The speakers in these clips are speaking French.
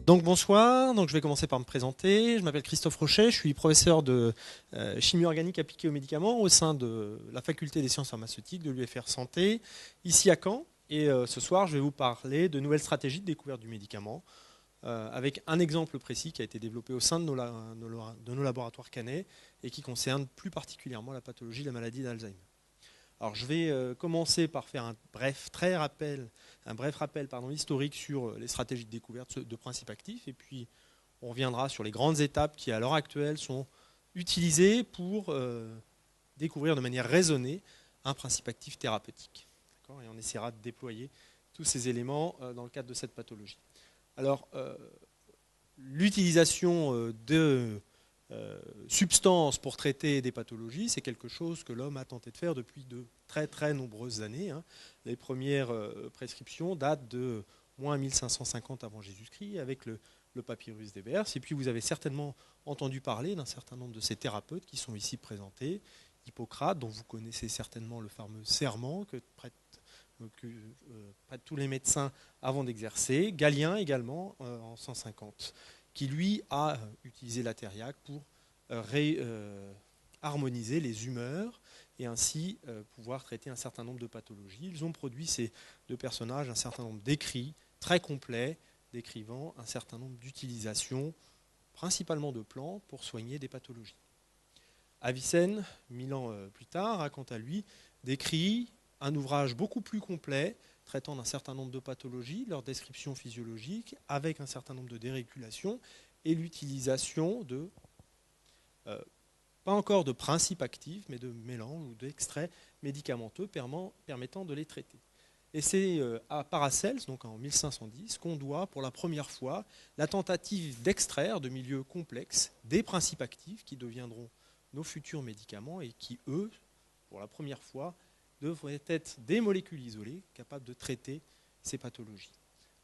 Donc bonsoir, je vais commencer par me présenter. Je m'appelle Christophe Rochet, je suis professeur de chimie organique appliquée aux médicaments au sein de la faculté des sciences pharmaceutiques de l'UFR Santé, ici à Caen. Et ce soir, je vais vous parler de nouvelles stratégies de découverte du médicament, avec un exemple précis qui a été développé au sein de nos laboratoires caennais et qui concerne plus particulièrement la pathologie de la maladie d'Alzheimer. Alors je vais commencer par faire un bref rappel historique sur les stratégies de découverte de principes actifs, et puis on reviendra sur les grandes étapes qui à l'heure actuelle sont utilisées pour découvrir de manière raisonnée un principe actif thérapeutique. Et on essaiera de déployer tous ces éléments dans le cadre de cette pathologie. Alors l'utilisation de substances pour traiter des pathologies, c'est quelque chose que l'homme a tenté de faire depuis de très nombreuses années. Les premières prescriptions datent de moins 1550 avant Jésus-Christ avec le papyrus d'Hébers. Et puis vous avez certainement entendu parler d'un certain nombre de ces thérapeutes qui sont ici présentés. Hippocrate, dont vous connaissez certainement le fameux serment que prêtent tous les médecins avant d'exercer. Galien également en 150. Qui lui a utilisé la thériaque pour harmoniser les humeurs et ainsi pouvoir traiter un certain nombre de pathologies. Ils ont produit, ces deux personnages, un certain nombre d'écrits très complets décrivant un certain nombre d'utilisations, principalement de plantes, pour soigner des pathologies. Avicenne, 1000 ans plus tard, a quant à lui décrit un ouvrage beaucoup plus complet traitant d'un certain nombre de pathologies, leur description physiologique, avec un certain nombre de dérégulations et l'utilisation de, pas encore de principes actifs, mais de mélanges ou d'extraits médicamenteux permettant de les traiter. Et c'est à Paracels, donc en 1510, qu'on doit pour la première fois la tentative d'extraire de milieux complexes des principes actifs qui deviendront nos futurs médicaments et qui, eux, pour la première fois, devraient être des molécules isolées capables de traiter ces pathologies.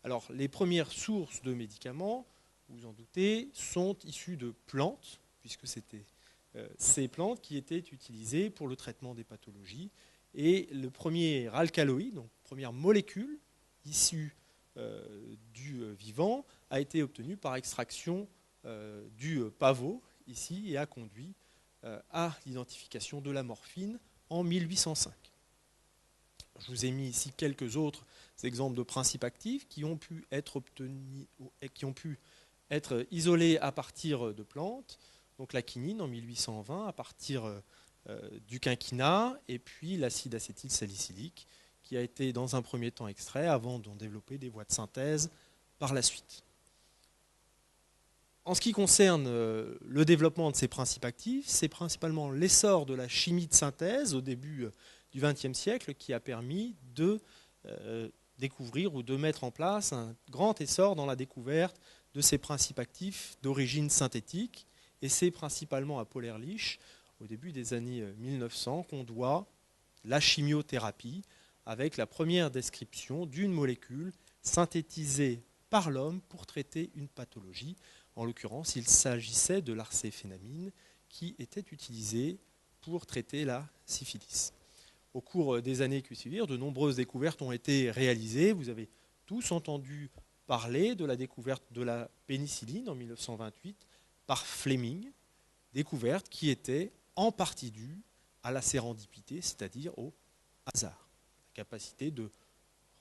Alors, les premières sources de médicaments, vous en doutez, sont issues de plantes, puisque c'était ces plantes qui étaient utilisées pour le traitement des pathologies. Et le premier alcaloïde, donc première molécule issue du vivant, a été obtenu par extraction du pavot, ici, et a conduit à l'identification de la morphine en 1805. Je vous ai mis ici quelques autres exemples de principes actifs qui ont pu être isolés à partir de plantes. Donc la quinine en 1820 à partir du quinquina, et puis l'acide acétylsalicylique qui a été dans un premier temps extrait avant d'en développer des voies de synthèse par la suite. En ce qui concerne le développement de ces principes actifs, c'est principalement l'essor de la chimie de synthèse au début du XXe siècle qui a permis de découvrir ou de mettre en place un grand essor dans la découverte de ces principes actifs d'origine synthétique. Et c'est principalement à Paul Ehrlich, au début des années 1900, qu'on doit la chimiothérapie avec la première description d'une molécule synthétisée par l'homme pour traiter une pathologie. En l'occurrence, il s'agissait de l'arséphénamine qui était utilisée pour traiter la syphilis. Au cours des années qui suivirent, de nombreuses découvertes ont été réalisées. Vous avez tous entendu parler de la découverte de la pénicilline en 1928 par Fleming, découverte qui était en partie due à la sérendipité, c'est-à-dire au hasard. La capacité de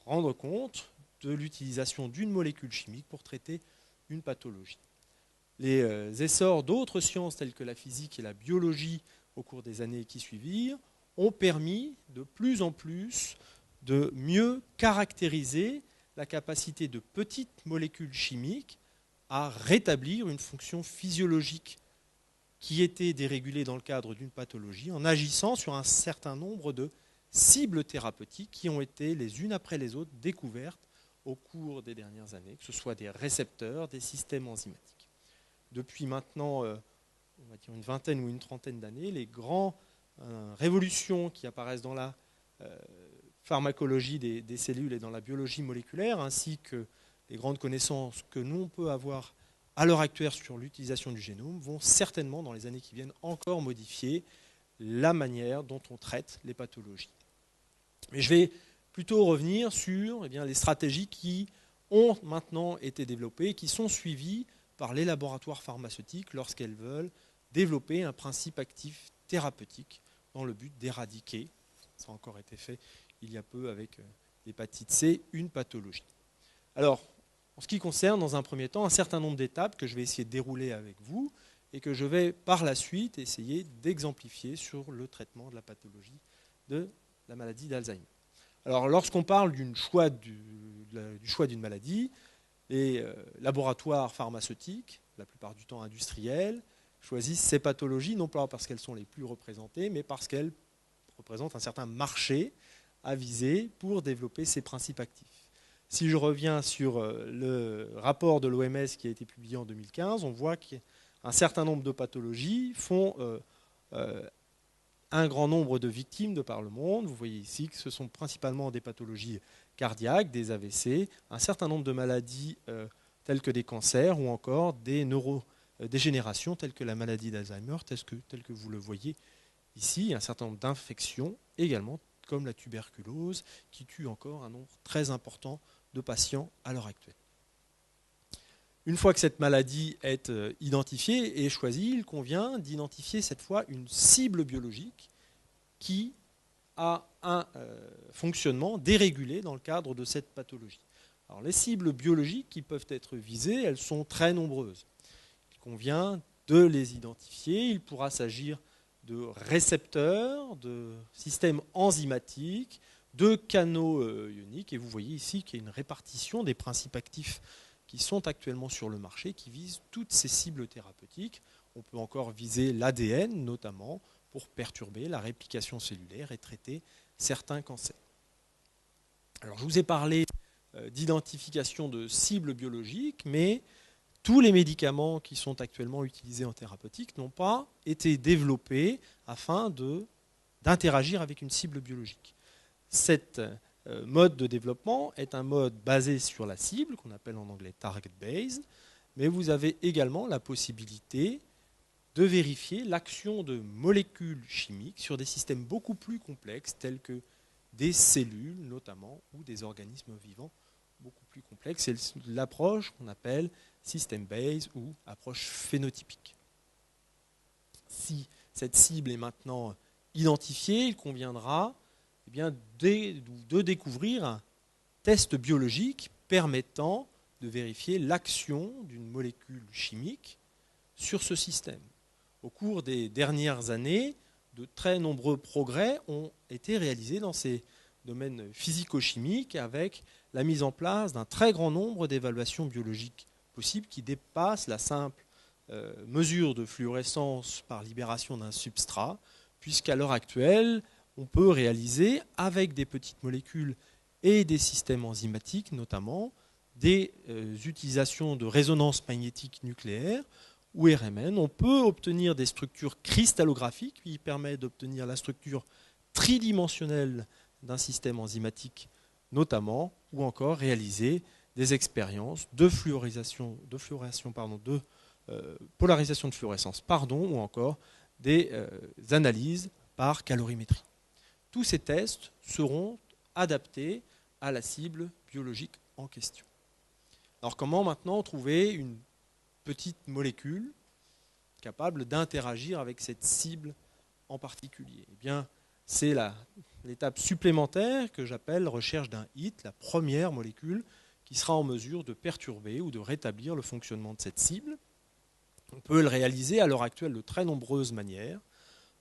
rendre compte de l'utilisation d'une molécule chimique pour traiter une pathologie. Les essors d'autres sciences telles que la physique et la biologie au cours des années qui suivirent ont permis de plus en plus de mieux caractériser la capacité de petites molécules chimiques à rétablir une fonction physiologique qui était dérégulée dans le cadre d'une pathologie en agissant sur un certain nombre de cibles thérapeutiques qui ont été les unes après les autres découvertes au cours des dernières années, que ce soit des récepteurs, des systèmes enzymatiques. Depuis maintenant, on va dire une vingtaine ou une trentaine d'années, les grandes révolutions qui apparaissent dans la pharmacologie des cellules et dans la biologie moléculaire, ainsi que les grandes connaissances que nous on peut avoir à l'heure actuelle sur l'utilisation du génome, vont certainement, dans les années qui viennent, encore modifier la manière dont on traite les pathologies. Mais je vais plutôt revenir sur les stratégies qui ont maintenant été développées, qui sont suivies par les laboratoires pharmaceutiques lorsqu'elles veulent développer un principe actif thérapeutique dans le but d'éradiquer, ça a encore été fait il y a peu avec l'hépatite C, une pathologie. Alors, en ce qui concerne, dans un premier temps, un certain nombre d'étapes que je vais essayer de dérouler avec vous et que je vais par la suite essayer d'exemplifier sur le traitement de la pathologie de la maladie d'Alzheimer. Alors, lorsqu'on parle du choix d'une maladie, les laboratoires pharmaceutiques, la plupart du temps industriels, choisissent ces pathologies, non pas parce qu'elles sont les plus représentées, mais parce qu'elles représentent un certain marché à viser pour développer ces principes actifs. Si je reviens sur le rapport de l'OMS qui a été publié en 2015, on voit qu'un certain nombre de pathologies font un grand nombre de victimes de par le monde. Vous voyez ici que ce sont principalement des pathologies cardiaques, des AVC, un certain nombre de maladies telles que des cancers ou encore des neurodégénérations telles que la maladie d'Alzheimer, telles que vous le voyez ici, un certain nombre d'infections également, comme la tuberculose, qui tue encore un nombre très important de patients à l'heure actuelle. Une fois que cette maladie est identifiée et choisie, il convient d'identifier cette fois une cible biologique qui a un fonctionnement dérégulé dans le cadre de cette pathologie. Alors, les cibles biologiques qui peuvent être visées, elles sont très nombreuses. Il convient de les identifier. Il pourra s'agir de récepteurs, de systèmes enzymatiques, de canaux ioniques. Et vous voyez ici qu'il y a une répartition des principes actifs qui sont actuellement sur le marché, qui visent toutes ces cibles thérapeutiques. On peut encore viser l'ADN, notamment, pour perturber la réplication cellulaire et traiter certains cancers. Alors, je vous ai parlé d'identification de cibles biologiques, mais tous les médicaments qui sont actuellement utilisés en thérapeutique n'ont pas été développés afin d'interagir avec une cible biologique. Cette mode de développement est un mode basé sur la cible, qu'on appelle en anglais target-based, mais vous avez également la possibilité de vérifier l'action de molécules chimiques sur des systèmes beaucoup plus complexes, tels que des cellules notamment, ou des organismes vivants beaucoup plus complexes. C'est l'approche qu'on appelle system-based ou approche phénotypique. Si cette cible est maintenant identifiée, il conviendra de découvrir un test biologique permettant de vérifier l'action d'une molécule chimique sur ce système. Au cours des dernières années, de très nombreux progrès ont été réalisés dans ces domaines physico-chimiques avec la mise en place d'un très grand nombre d'évaluations biologiques possibles qui dépassent la simple mesure de fluorescence par libération d'un substrat, puisqu'à l'heure actuelle, on peut réaliser avec des petites molécules et des systèmes enzymatiques notamment des utilisations de résonance magnétique nucléaire ou RMN. On peut obtenir des structures cristallographiques qui permettent d'obtenir la structure tridimensionnelle d'un système enzymatique notamment, ou encore réaliser des expériences de polarisation de fluorescence, ou encore des analyses par calorimétrie. Tous ces tests seront adaptés à la cible biologique en question. Alors comment maintenant trouver une petite molécule capable d'interagir avec cette cible en particulier? Eh bien, c'est l'étape supplémentaire que j'appelle recherche d'un hit, la première molécule qui sera en mesure de perturber ou de rétablir le fonctionnement de cette cible. On peut le réaliser à l'heure actuelle de très nombreuses manières,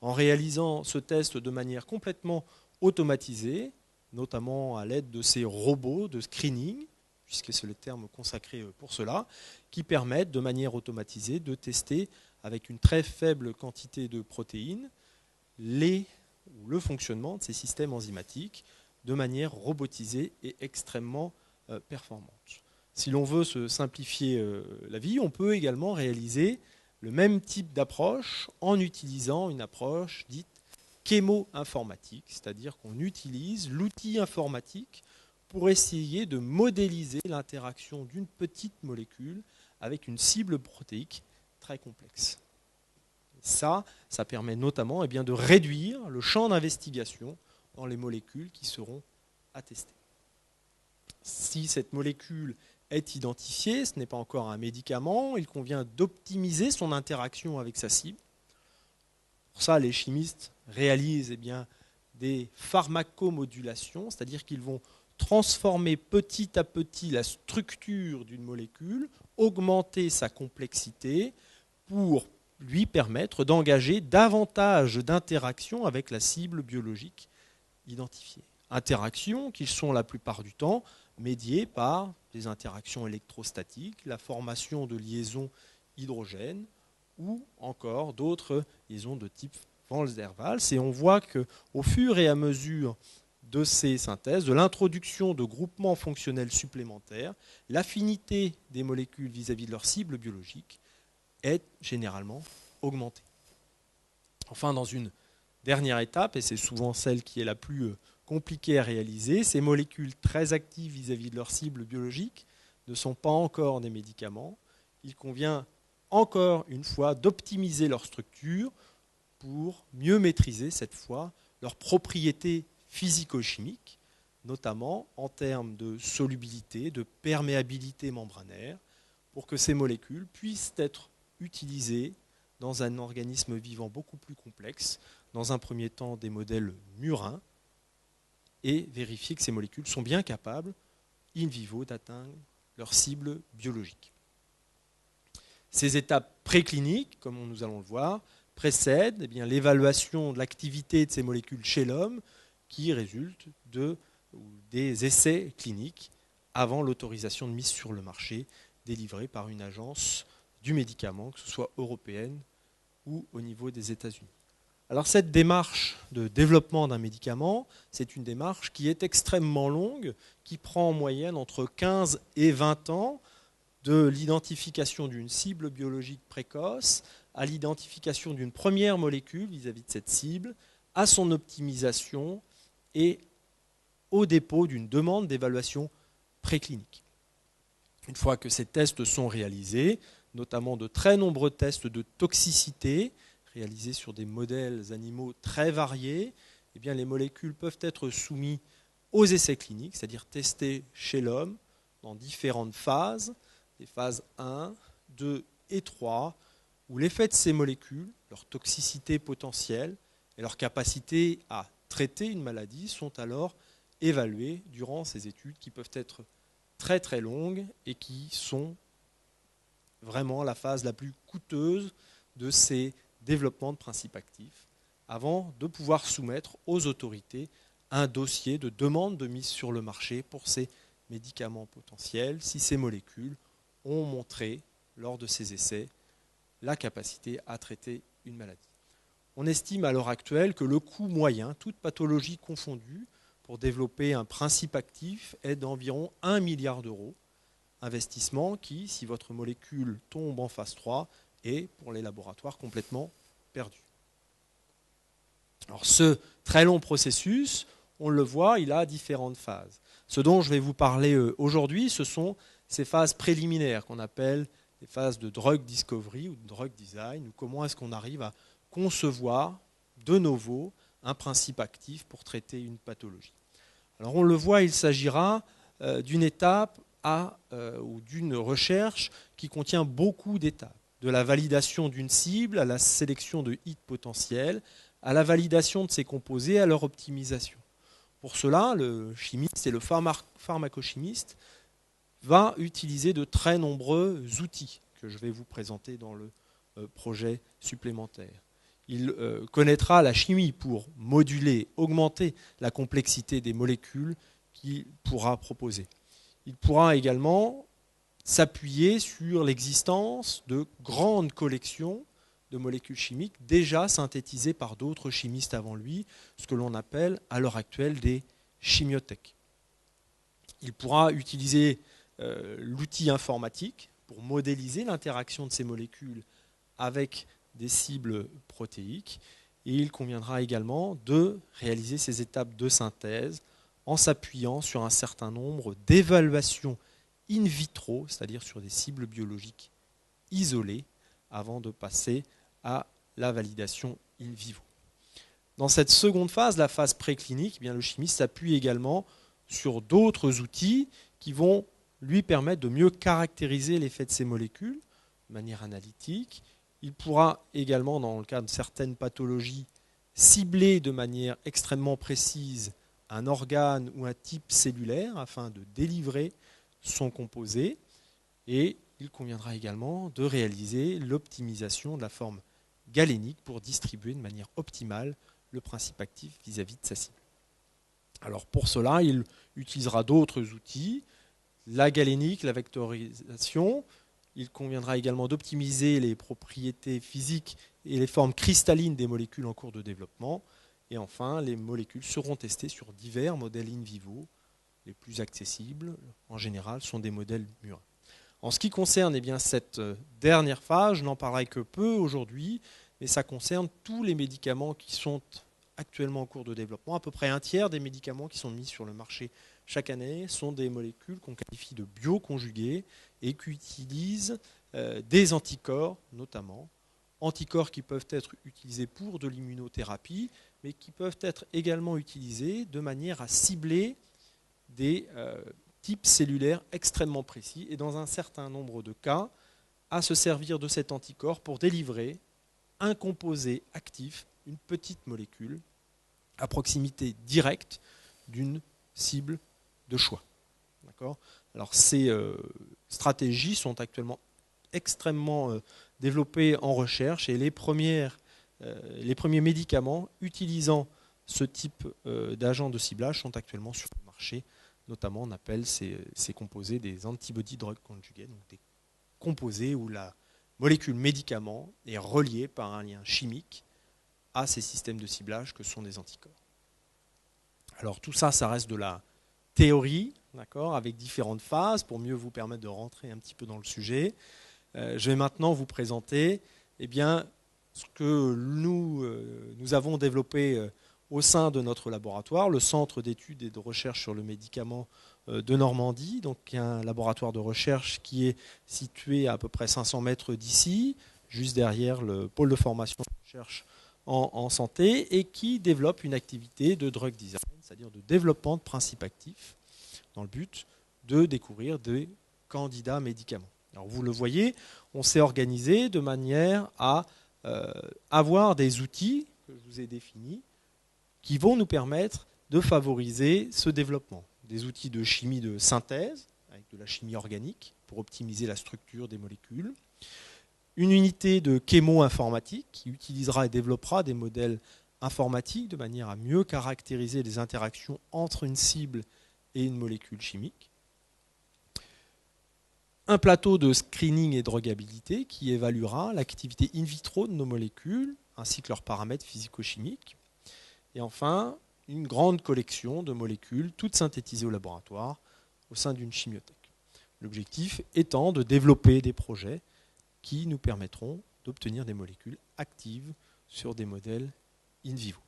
en réalisant ce test de manière complètement automatisée, notamment à l'aide de ces robots de screening, puisque c'est le terme consacré pour cela, qui permettent de manière automatisée de tester avec une très faible quantité de protéines le fonctionnement de ces systèmes enzymatiques de manière robotisée et extrêmement performante. Si l'on veut se simplifier la vie, on peut également réaliser le même type d'approche en utilisant une approche dite chémo-informatique, c'est-à-dire qu'on utilise l'outil informatique pour essayer de modéliser l'interaction d'une petite molécule avec une cible protéique très complexe. Ça permet notamment de réduire le champ d'investigation dans les molécules qui seront à tester. si cette molécule est identifiée, ce n'est pas encore un médicament, il convient d'optimiser son interaction avec sa cible. Pour ça, les chimistes réalisent des pharmacomodulations, c'est-à-dire qu'ils vont transformer petit à petit la structure d'une molécule, augmenter sa complexité pour lui permettre d'engager davantage d'interactions avec la cible biologique identifiées. Interactions qui sont la plupart du temps médiées par des interactions électrostatiques, la formation de liaisons hydrogènes ou encore d'autres liaisons de type Van der Waals. Et on voit qu'au fur et à mesure de ces synthèses, de l'introduction de groupements fonctionnels supplémentaires, l'affinité des molécules vis-à-vis de leur cible biologique est généralement augmentée. Enfin, dans une dernière étape, et c'est souvent celle qui est la plus compliquée à réaliser, ces molécules très actives vis-à-vis de leur cible biologique ne sont pas encore des médicaments. Il convient encore une fois d'optimiser leur structure pour mieux maîtriser cette fois leurs propriétés physico-chimiques, notamment en termes de solubilité, de perméabilité membranaire, pour que ces molécules puissent être utilisées dans un organisme vivant beaucoup plus complexe, dans un premier temps des modèles murins, et vérifier que ces molécules sont bien capables, in vivo, d'atteindre leur cible biologique. Ces étapes précliniques, comme nous allons le voir, précèdent l'évaluation de l'activité de ces molécules chez l'homme qui résulte des essais cliniques avant l'autorisation de mise sur le marché délivrée par une agence du médicament, que ce soit européenne ou au niveau des États-Unis. Alors cette démarche de développement d'un médicament, c'est une démarche qui est extrêmement longue, qui prend en moyenne entre 15 et 20 ans, de l'identification d'une cible biologique précoce à l'identification d'une première molécule vis-à-vis de cette cible, à son optimisation et au dépôt d'une demande d'évaluation préclinique. Une fois que ces tests sont réalisés, notamment de très nombreux tests de toxicité réalisés sur des modèles animaux très variés, eh bien les molécules peuvent être soumises aux essais cliniques, c'est-à-dire testées chez l'homme dans différentes phases, des phases 1, 2 et 3, où l'effet de ces molécules, leur toxicité potentielle et leur capacité à traiter une maladie sont alors évalués durant ces études qui peuvent être très très longues et qui sont vraiment la phase la plus coûteuse de ces développements de principes actifs avant de pouvoir soumettre aux autorités un dossier de demande de mise sur le marché pour ces médicaments potentiels si ces molécules ont montré lors de ces essais la capacité à traiter une maladie. On estime à l'heure actuelle que le coût moyen, toute pathologie confondue, pour développer un principe actif est d'environ 1 milliard d'euros. Investissement qui, si votre molécule tombe en phase 3, est pour les laboratoires complètement perdu. Alors ce très long processus, on le voit, il a différentes phases. Ce dont je vais vous parler aujourd'hui, ce sont ces phases préliminaires qu'on appelle les phases de drug discovery ou de drug design, ou comment est-ce qu'on arrive à concevoir de novo un principe actif pour traiter une pathologie. Alors on le voit, il s'agira d'une étape ou d'une recherche qui contient beaucoup d'étapes, de la validation d'une cible à la sélection de hits potentiels, à la validation de ses composés, à leur optimisation. Pour cela, le chimiste et le pharmacochimiste va utiliser de très nombreux outils que je vais vous présenter dans le projet supplémentaire. Il connaîtra la chimie pour moduler, augmenter la complexité des molécules qu'il pourra proposer. Il pourra également s'appuyer sur l'existence de grandes collections de molécules chimiques déjà synthétisées par d'autres chimistes avant lui, ce que l'on appelle à l'heure actuelle des chimiothèques. Il pourra utiliser l'outil informatique pour modéliser l'interaction de ces molécules avec des cibles protéiques, et il conviendra également de réaliser ces étapes de synthèse en s'appuyant sur un certain nombre d'évaluations in vitro, c'est-à-dire sur des cibles biologiques isolées, avant de passer à la validation in vivo. Dans cette seconde phase, la phase préclinique, eh bien, le chimiste s'appuie également sur d'autres outils qui vont lui permettre de mieux caractériser l'effet de ces molécules de manière analytique. Il pourra également, dans le cas de certaines pathologies, cibler de manière extrêmement précise un organe ou un type cellulaire afin de délivrer son composé. Et il conviendra également de réaliser l'optimisation de la forme galénique pour distribuer de manière optimale le principe actif vis-à-vis de sa cible. Alors pour cela, il utilisera d'autres outils, la galénique, la vectorisation. Il conviendra également d'optimiser les propriétés physiques et les formes cristallines des molécules en cours de développement. Et enfin, les molécules seront testées sur divers modèles in vivo. Les plus accessibles, en général, sont des modèles murins. En ce qui concerne cette dernière phase, je n'en parlerai que peu aujourd'hui, mais ça concerne tous les médicaments qui sont actuellement en cours de développement. À peu près un tiers des médicaments qui sont mis sur le marché chaque année sont des molécules qu'on qualifie de bioconjuguées et qui utilisent des anticorps, notamment. Anticorps qui peuvent être utilisés pour de l'immunothérapie, mais qui peuvent être également utilisés de manière à cibler des types cellulaires extrêmement précis et dans un certain nombre de cas, à se servir de cet anticorps pour délivrer un composé actif, une petite molécule, à proximité directe d'une cible de choix. D'accord ? Alors ces stratégies sont actuellement extrêmement développées en recherche et les premiers médicaments utilisant ce type d'agent de ciblage sont actuellement sur le marché. Notamment, on appelle ces composés des antibody drug conjugates, donc des composés où la molécule médicament est reliée par un lien chimique à ces systèmes de ciblage que sont des anticorps. Alors tout ça, ça reste de la théorie, d'accord, avec différentes phases pour mieux vous permettre de rentrer un petit peu dans le sujet. Je vais maintenant vous présenter ce que nous avons développé au sein de notre laboratoire, le Centre d'études et de recherche sur le médicament de Normandie, donc un laboratoire de recherche qui est situé à peu près 500 mètres d'ici, juste derrière le pôle de formation de recherche en santé, et qui développe une activité de drug design, c'est-à-dire de développement de principes actifs, dans le but de découvrir des candidats médicaments. Alors vous le voyez, on s'est organisé de manière à avoir des outils que je vous ai définis qui vont nous permettre de favoriser ce développement. Des outils de chimie de synthèse, avec de la chimie organique, pour optimiser la structure des molécules. Une unité de chémo-informatique qui utilisera et développera des modèles informatiques de manière à mieux caractériser les interactions entre une cible et une molécule chimique. Un plateau de screening et drogabilité qui évaluera l'activité in vitro de nos molécules, ainsi que leurs paramètres physico-chimiques. Et enfin, une grande collection de molécules, toutes synthétisées au laboratoire, au sein d'une chimiothèque. L'objectif étant de développer des projets qui nous permettront d'obtenir des molécules actives sur des modèles in vivo.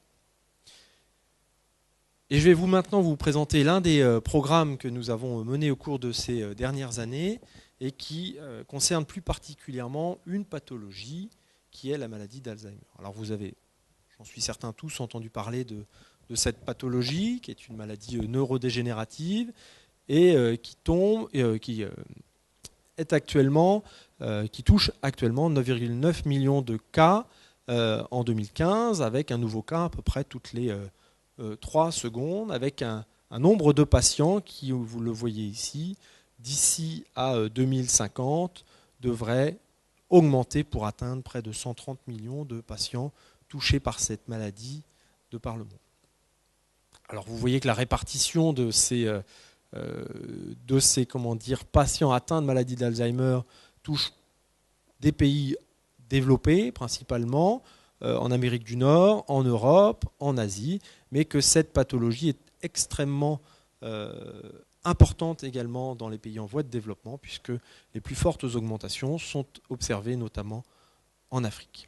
Et je vais maintenant vous présenter l'un des programmes que nous avons menés au cours de ces dernières années et qui concerne plus particulièrement une pathologie qui est la maladie d'Alzheimer. Alors vous avez, j'en suis certain, tous entendu parler de cette pathologie qui est une maladie neurodégénérative et qui touche actuellement 9,9 millions de cas en 2015, avec un nouveau cas à peu près toutes les 3 secondes, avec un nombre de patients qui, vous le voyez ici, d'ici à 2050, devrait augmenter pour atteindre près de 130 millions de patients touchés par cette maladie de par le monde. Alors vous voyez que la répartition de ces patients atteints de maladie d'Alzheimer touche des pays développés principalement, en Amérique du Nord, en Europe, en Asie, mais que cette pathologie est extrêmement importante également dans les pays en voie de développement, puisque les plus fortes augmentations sont observées notamment en Afrique.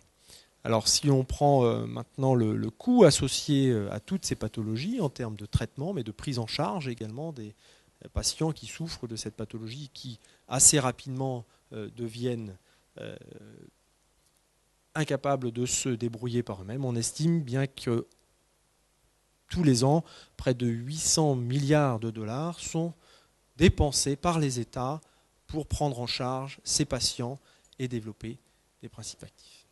Alors si on prend maintenant le coût associé à toutes ces pathologies en termes de traitement, mais de prise en charge également des patients qui souffrent de cette pathologie, qui assez rapidement deviennent incapables de se débrouiller par eux-mêmes, on estime bien que tous les ans, près de 800 milliards de dollars sont dépensés par les États pour prendre en charge ces patients et développer des principes actifs.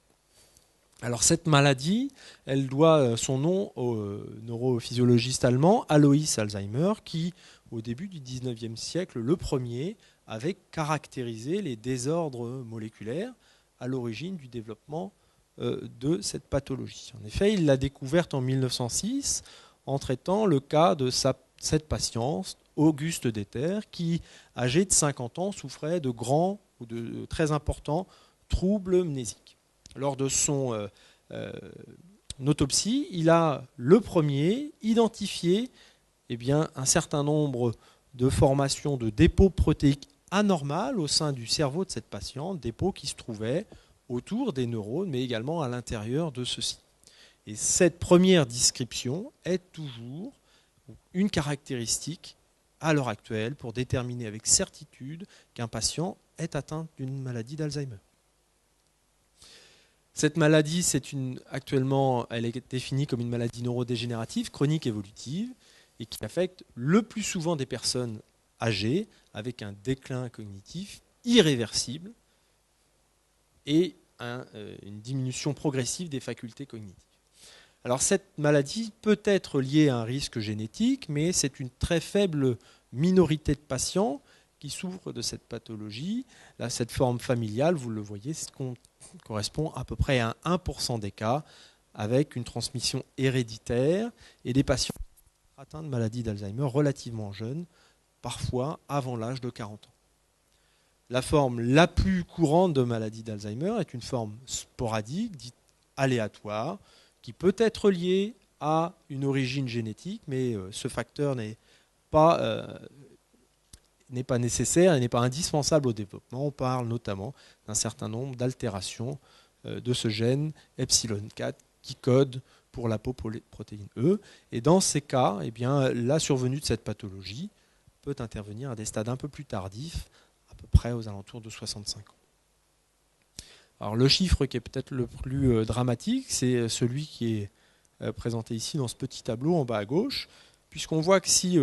Alors cette maladie, elle doit son nom au neurophysiologiste allemand Alois Alzheimer, qui au début du 19e siècle, le premier, avait caractérisé les désordres moléculaires à l'origine du développement de cette pathologie. En effet, il l'a découverte en 1906 en traitant le cas de cette patiente, Auguste Deter, qui, âgé de 50 ans, souffrait de grands ou de très importants troubles mnésiques. Lors de son autopsie, il a le premier identifié un certain nombre de formations de dépôts protéiques anormales au sein du cerveau de cette patiente, dépôts qui se trouvaient autour des neurones, mais également à l'intérieur de ceux-ci. Et cette première description est toujours une caractéristique à l'heure actuelle pour déterminer avec certitude qu'un patient est atteint d'une maladie d'Alzheimer. Cette maladie, actuellement, elle est définie comme une maladie neurodégénérative, chronique évolutive, et qui affecte le plus souvent des personnes âgées, avec un déclin cognitif irréversible et une diminution progressive des facultés cognitives. Alors cette maladie peut être liée à un risque génétique, mais c'est une très faible minorité de patients qui souffrent de cette pathologie. Là, cette forme familiale, vous le voyez, correspond à peu près à 1% des cas, avec une transmission héréditaire et des patients atteints de maladie d'Alzheimer relativement jeunes, parfois avant l'âge de 40 ans. La forme la plus courante de maladie d'Alzheimer est une forme sporadique, dite aléatoire, qui peut être liée à une origine génétique, mais ce facteur n'est pas nécessaire et n'est pas indispensable au développement. On parle notamment d'un certain nombre d'altérations de ce gène epsilon 4 qui code pour l'apoprotéine E. Et dans ces cas, la survenue de cette pathologie peut intervenir à des stades un peu plus tardifs, à peu près aux alentours de 65 ans. Alors le chiffre qui est peut-être le plus dramatique, c'est celui qui est présenté ici dans ce petit tableau en bas à gauche, puisqu'on voit que si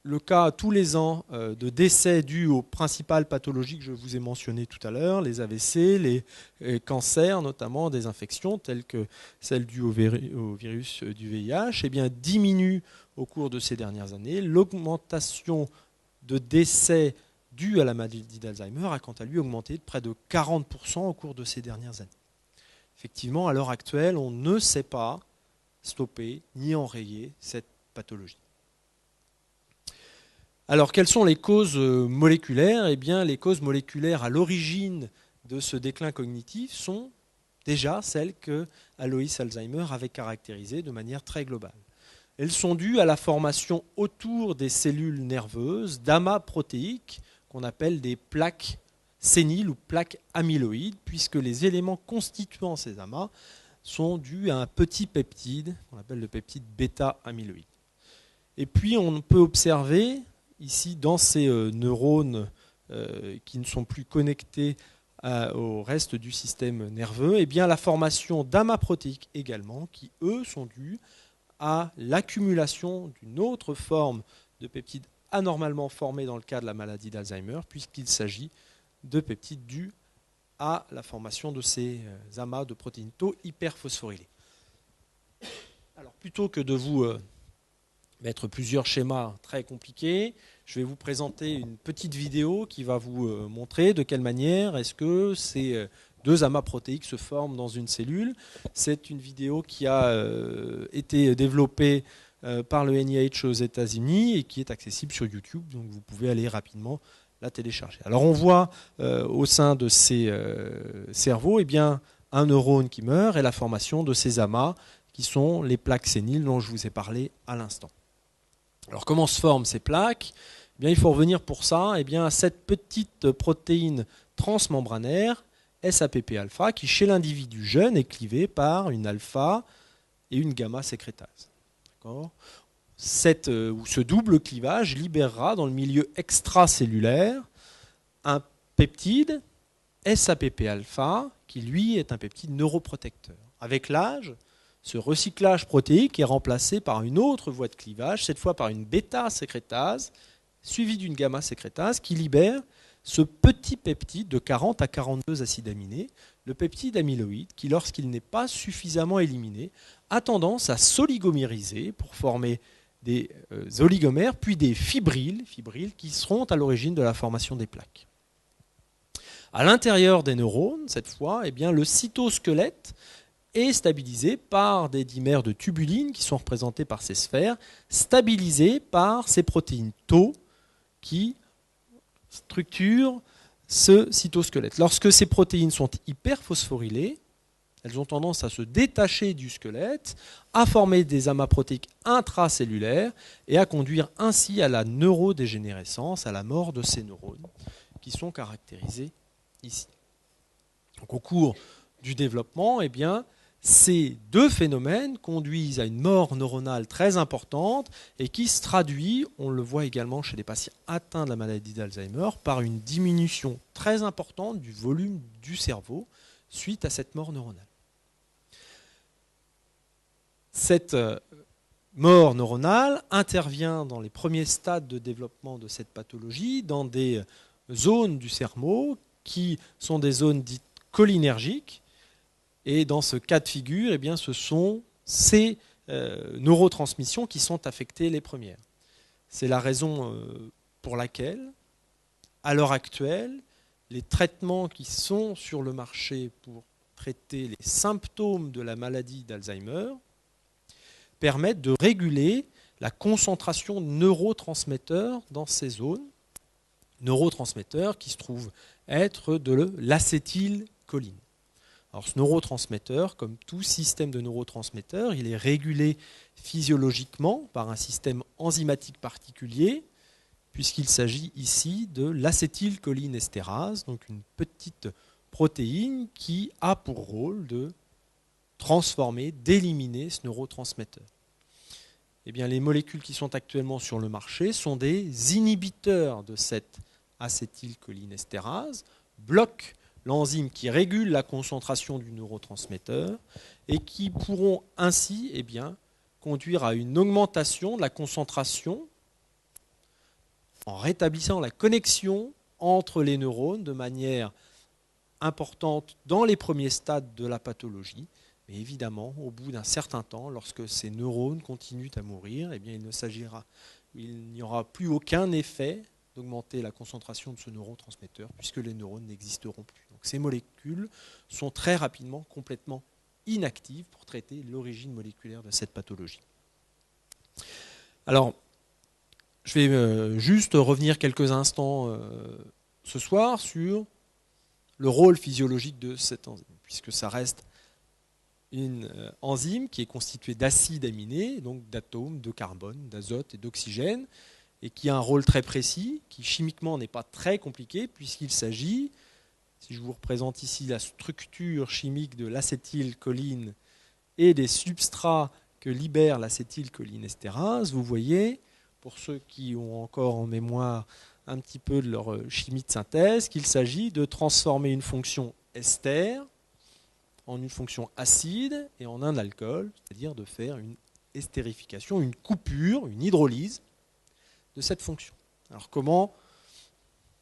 le cas tous les ans de décès dus aux principales pathologies que je vous ai mentionnées tout à l'heure, les AVC, les cancers, notamment des infections telles que celles dues au virus du VIH, diminue au cours de ces dernières années. L'augmentation de décès dus à la maladie d'Alzheimer a quant à lui augmenté de près de 40% au cours de ces dernières années. Effectivement, à l'heure actuelle, on ne sait pas stopper ni enrayer cette pathologie. Alors, quelles sont les causes moléculaires ? Les causes moléculaires à l'origine de ce déclin cognitif sont déjà celles que Alois Alzheimer avait caractérisées de manière très globale. Elles sont dues à la formation autour des cellules nerveuses d'amas protéiques qu'on appelle des plaques séniles ou plaques amyloïdes, puisque les éléments constituant ces amas sont dus à un petit peptide qu'on appelle le peptide bêta-amyloïde. Et puis, on peut observer ici, dans ces neurones qui ne sont plus connectés au reste du système nerveux, la formation d'amas protéiques également, qui eux sont dus à l'accumulation d'une autre forme de peptides anormalement formés dans le cas de la maladie d'Alzheimer, puisqu'il s'agit de peptides dus à la formation de ces amas de protéines tau hyperphosphorylées. Alors, plutôt que de vous mettre plusieurs schémas très compliqués, je vais vous présenter une petite vidéo qui va vous montrer de quelle manière est-ce que ces deux amas protéiques se forment dans une cellule. C'est une vidéo qui a été développée par le NIH aux États-Unis et qui est accessible sur YouTube, donc vous pouvez aller rapidement la télécharger. Alors on voit au sein de ces cerveaux un neurone qui meurt et la formation de ces amas qui sont les plaques séniles dont je vous ai parlé à l'instant. Alors comment se forment ces plaques ? Il faut revenir pour ça à cette petite protéine transmembranaire SAPP-alpha qui chez l'individu jeune est clivée par une alpha et une gamma sécrétase. Ce double clivage libérera dans le milieu extracellulaire un peptide SAPP-alpha qui lui est un peptide neuroprotecteur. Avec l'âge, ce recyclage protéique est remplacé par une autre voie de clivage, cette fois par une bêta-sécrétase suivi d'une gamma sécrétase qui libère ce petit peptide de 40 à 42 acides aminés, le peptide amyloïde, qui lorsqu'il n'est pas suffisamment éliminé, a tendance à s'oligomériser pour former des oligomères, puis des fibrilles qui seront à l'origine de la formation des plaques. À l'intérieur des neurones, cette fois, eh bien, le cytosquelette est stabilisé par des dimères de tubuline qui sont représentés par ces sphères, stabilisés par ces protéines Tau qui structurent ce cytosquelette. Lorsque ces protéines sont hyperphosphorylées, elles ont tendance à se détacher du squelette, à former des amas protéiques intracellulaires et à conduire ainsi à la neurodégénérescence, à la mort de ces neurones qui sont caractérisés ici. Donc, au cours du développement, eh bien, ces deux phénomènes conduisent à une mort neuronale très importante et qui se traduit, on le voit également chez les patients atteints de la maladie d'Alzheimer, par une diminution très importante du volume du cerveau suite à cette mort neuronale. Cette mort neuronale intervient dans les premiers stades de développement de cette pathologie dans des zones du cerveau qui sont des zones dites cholinergiques. Et dans ce cas de figure, eh bien, ce sont ces neurotransmissions qui sont affectées les premières. C'est la raison pour laquelle, à l'heure actuelle, les traitements qui sont sur le marché pour traiter les symptômes de la maladie d'Alzheimer permettent de réguler la concentration de neurotransmetteurs dans ces zones, neurotransmetteurs qui se trouvent être de l'acétylcholine. Alors ce neurotransmetteur, comme tout système de neurotransmetteurs, il est régulé physiologiquement par un système enzymatique particulier, puisqu'il s'agit ici de l'acétylcholinestérase, donc une petite protéine qui a pour rôle de transformer, d'éliminer ce neurotransmetteur. Eh bien, les molécules qui sont actuellement sur le marché sont des inhibiteurs de cette acétylcholinestérase, bloquent l'enzyme qui régule la concentration du neurotransmetteur et qui pourront ainsi eh bien, conduire à une augmentation de la concentration en rétablissant la connexion entre les neurones de manière importante dans les premiers stades de la pathologie. Mais évidemment, au bout d'un certain temps, lorsque ces neurones continuent à mourir, eh bien, il n'y aura plus aucun effet d'augmenter la concentration de ce neurotransmetteur puisque les neurones n'existeront plus. Donc, ces molécules sont très rapidement complètement inactives pour traiter l'origine moléculaire de cette pathologie. Alors, je vais juste revenir quelques instants ce soir sur le rôle physiologique de cette enzyme, puisque ça reste une enzyme qui est constituée d'acides aminés, donc d'atomes, de carbone, d'azote et d'oxygène, et qui a un rôle très précis, qui chimiquement n'est pas très compliqué, puisqu'il s'agit, si je vous représente ici la structure chimique de l'acétylcholine et des substrats que libère l'acétylcholinestérase, vous voyez, pour ceux qui ont encore en mémoire un petit peu de leur chimie de synthèse, qu'il s'agit de transformer une fonction ester en une fonction acide et en un alcool, c'est-à-dire de faire une estérification, une coupure, une hydrolyse de cette fonction. Alors comment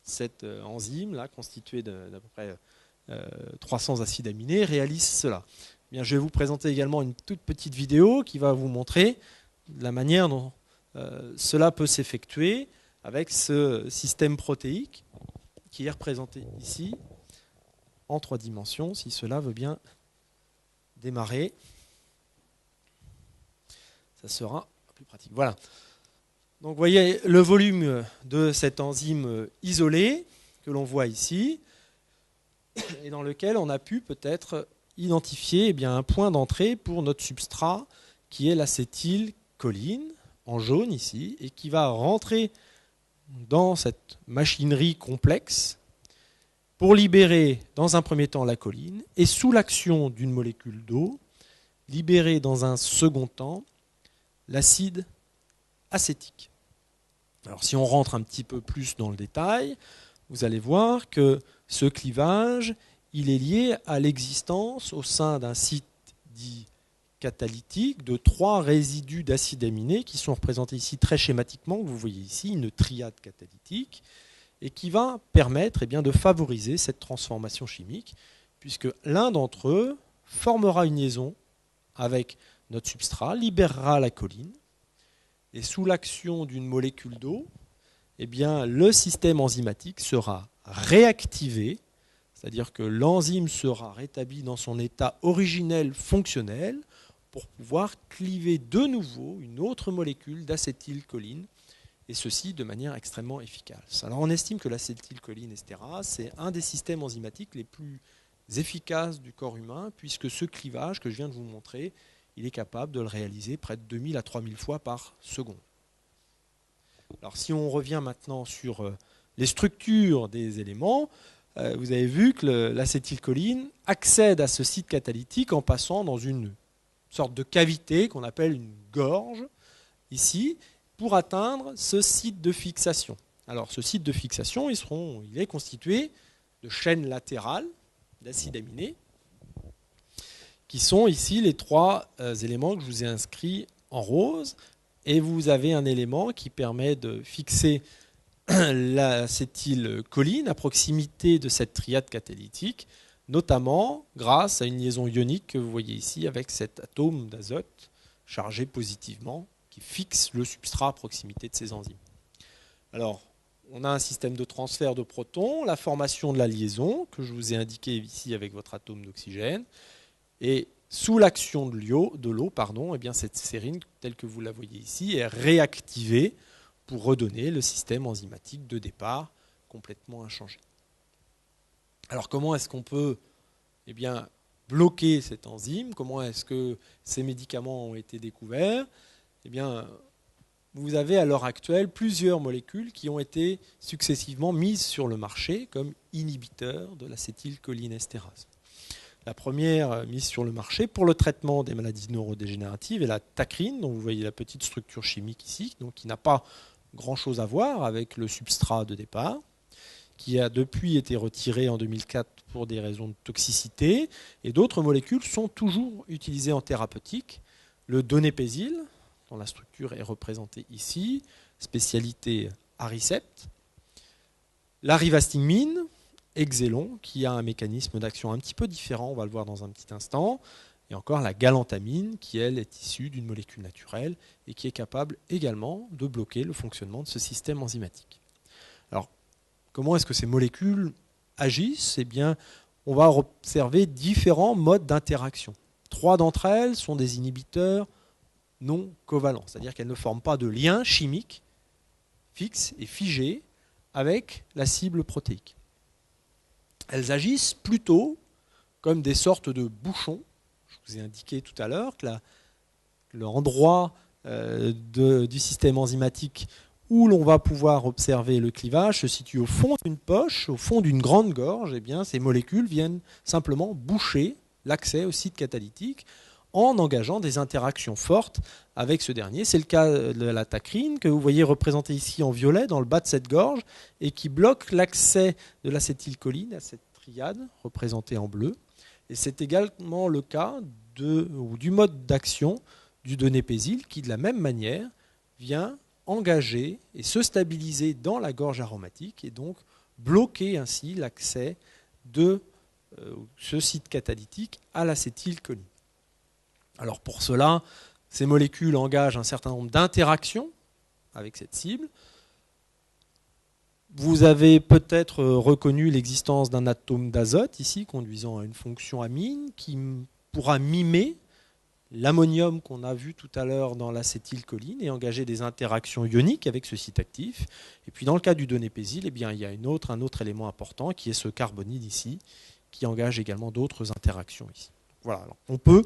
cette enzyme, là, constituée d'à peu près 300 acides aminés, réalise cela? Eh bien, je vais vous présenter également une toute petite vidéo qui va vous montrer la manière dont cela peut s'effectuer avec ce système protéique qui est représenté ici en 3 dimensions, si cela veut bien démarrer. Ça sera plus pratique. Voilà. Donc vous voyez le volume de cette enzyme isolée que l'on voit ici et dans lequel on a pu peut-être identifier un point d'entrée pour notre substrat qui est l'acétylcholine en jaune ici et qui va rentrer dans cette machinerie complexe pour libérer dans un premier temps la choline et sous l'action d'une molécule d'eau, libérer dans un second temps l'acide acétique. Alors si on rentre un petit peu plus dans le détail, vous allez voir que ce clivage, il est lié à l'existence au sein d'un site dit catalytique de 3 résidus d'acides aminés qui sont représentés ici très schématiquement. Vous voyez ici une triade catalytique et qui va permettre de favoriser cette transformation chimique puisque l'un d'entre eux formera une liaison avec notre substrat, libérera la choline et sous l'action d'une molécule d'eau, le système enzymatique sera réactivé, c'est-à-dire que l'enzyme sera rétabli dans son état originel fonctionnel pour pouvoir cliver de nouveau une autre molécule d'acétylcholine, et ceci de manière extrêmement efficace. Alors on estime que l'acétylcholine estérase, c'est un des systèmes enzymatiques les plus efficaces du corps humain, puisque ce clivage que je viens de vous montrer, il est capable de le réaliser près de 2000 à 3000 fois par seconde. Alors si on revient maintenant sur les structures des éléments, vous avez vu que l'acétylcholine accède à ce site catalytique en passant dans une sorte de cavité qu'on appelle une gorge, ici, pour atteindre ce site de fixation. Alors ce site de fixation, il est constitué de chaînes latérales d'acides aminés, qui sont ici les 3 éléments que je vous ai inscrits en rose. Et vous avez un élément qui permet de fixer l'acétylcholine à proximité de cette triade catalytique, notamment grâce à une liaison ionique que vous voyez ici avec cet atome d'azote chargé positivement qui fixe le substrat à proximité de ces enzymes. Alors, on a un système de transfert de protons, la formation de la liaison que je vous ai indiqué ici avec votre atome d'oxygène, et sous l'action de l'eau, cette sérine, telle que vous la voyez ici, est réactivée pour redonner le système enzymatique de départ complètement inchangé. Alors comment est-ce qu'on peut bloquer cette enzyme? Comment est-ce que ces médicaments ont été découverts? Vous avez à l'heure actuelle plusieurs molécules qui ont été successivement mises sur le marché comme inhibiteurs de l'acétylcholinestérase. La première mise sur le marché pour le traitement des maladies neurodégénératives est la tacrine, dont vous voyez la petite structure chimique ici, donc qui n'a pas grand-chose à voir avec le substrat de départ, qui a depuis été retiré en 2004 pour des raisons de toxicité, et d'autres molécules sont toujours utilisées en thérapeutique. Le donépésil, dont la structure est représentée ici, spécialité Aricept, la rivastigmine, Exelon, qui a un mécanisme d'action un petit peu différent, on va le voir dans un petit instant, et encore la galantamine, qui elle est issue d'une molécule naturelle et qui est capable également de bloquer le fonctionnement de ce système enzymatique. Alors, comment est-ce que ces molécules agissent? On va observer différents modes d'interaction. 3 d'entre elles sont des inhibiteurs non covalents, c'est-à-dire qu'elles ne forment pas de lien chimique fixe et figé avec la cible protéique. Elles agissent plutôt comme des sortes de bouchons. Je vous ai indiqué tout à l'heure que l'endroit du système enzymatique où l'on va pouvoir observer le clivage se situe au fond d'une poche, au fond d'une grande gorge. Ces molécules viennent simplement boucher l'accès au site catalytique en engageant des interactions fortes avec ce dernier. C'est le cas de la tacrine que vous voyez représentée ici en violet dans le bas de cette gorge et qui bloque l'accès de l'acétylcholine à cette triade représentée en bleu. Et c'est également le cas du mode d'action du donépésil qui, de la même manière, vient engager et se stabiliser dans la gorge aromatique et donc bloquer ainsi l'accès de ce site catalytique à l'acétylcholine. Alors pour cela, ces molécules engagent un certain nombre d'interactions avec cette cible. Vous avez peut-être reconnu l'existence d'un atome d'azote ici, conduisant à une fonction amine qui pourra mimer l'ammonium qu'on a vu tout à l'heure dans l'acétylcholine et engager des interactions ioniques avec ce site actif. Et puis dans le cas du donépésil, il y a un autre élément important qui est ce carbonyle ici, qui engage également d'autres interactions ici. Voilà. Alors, on peut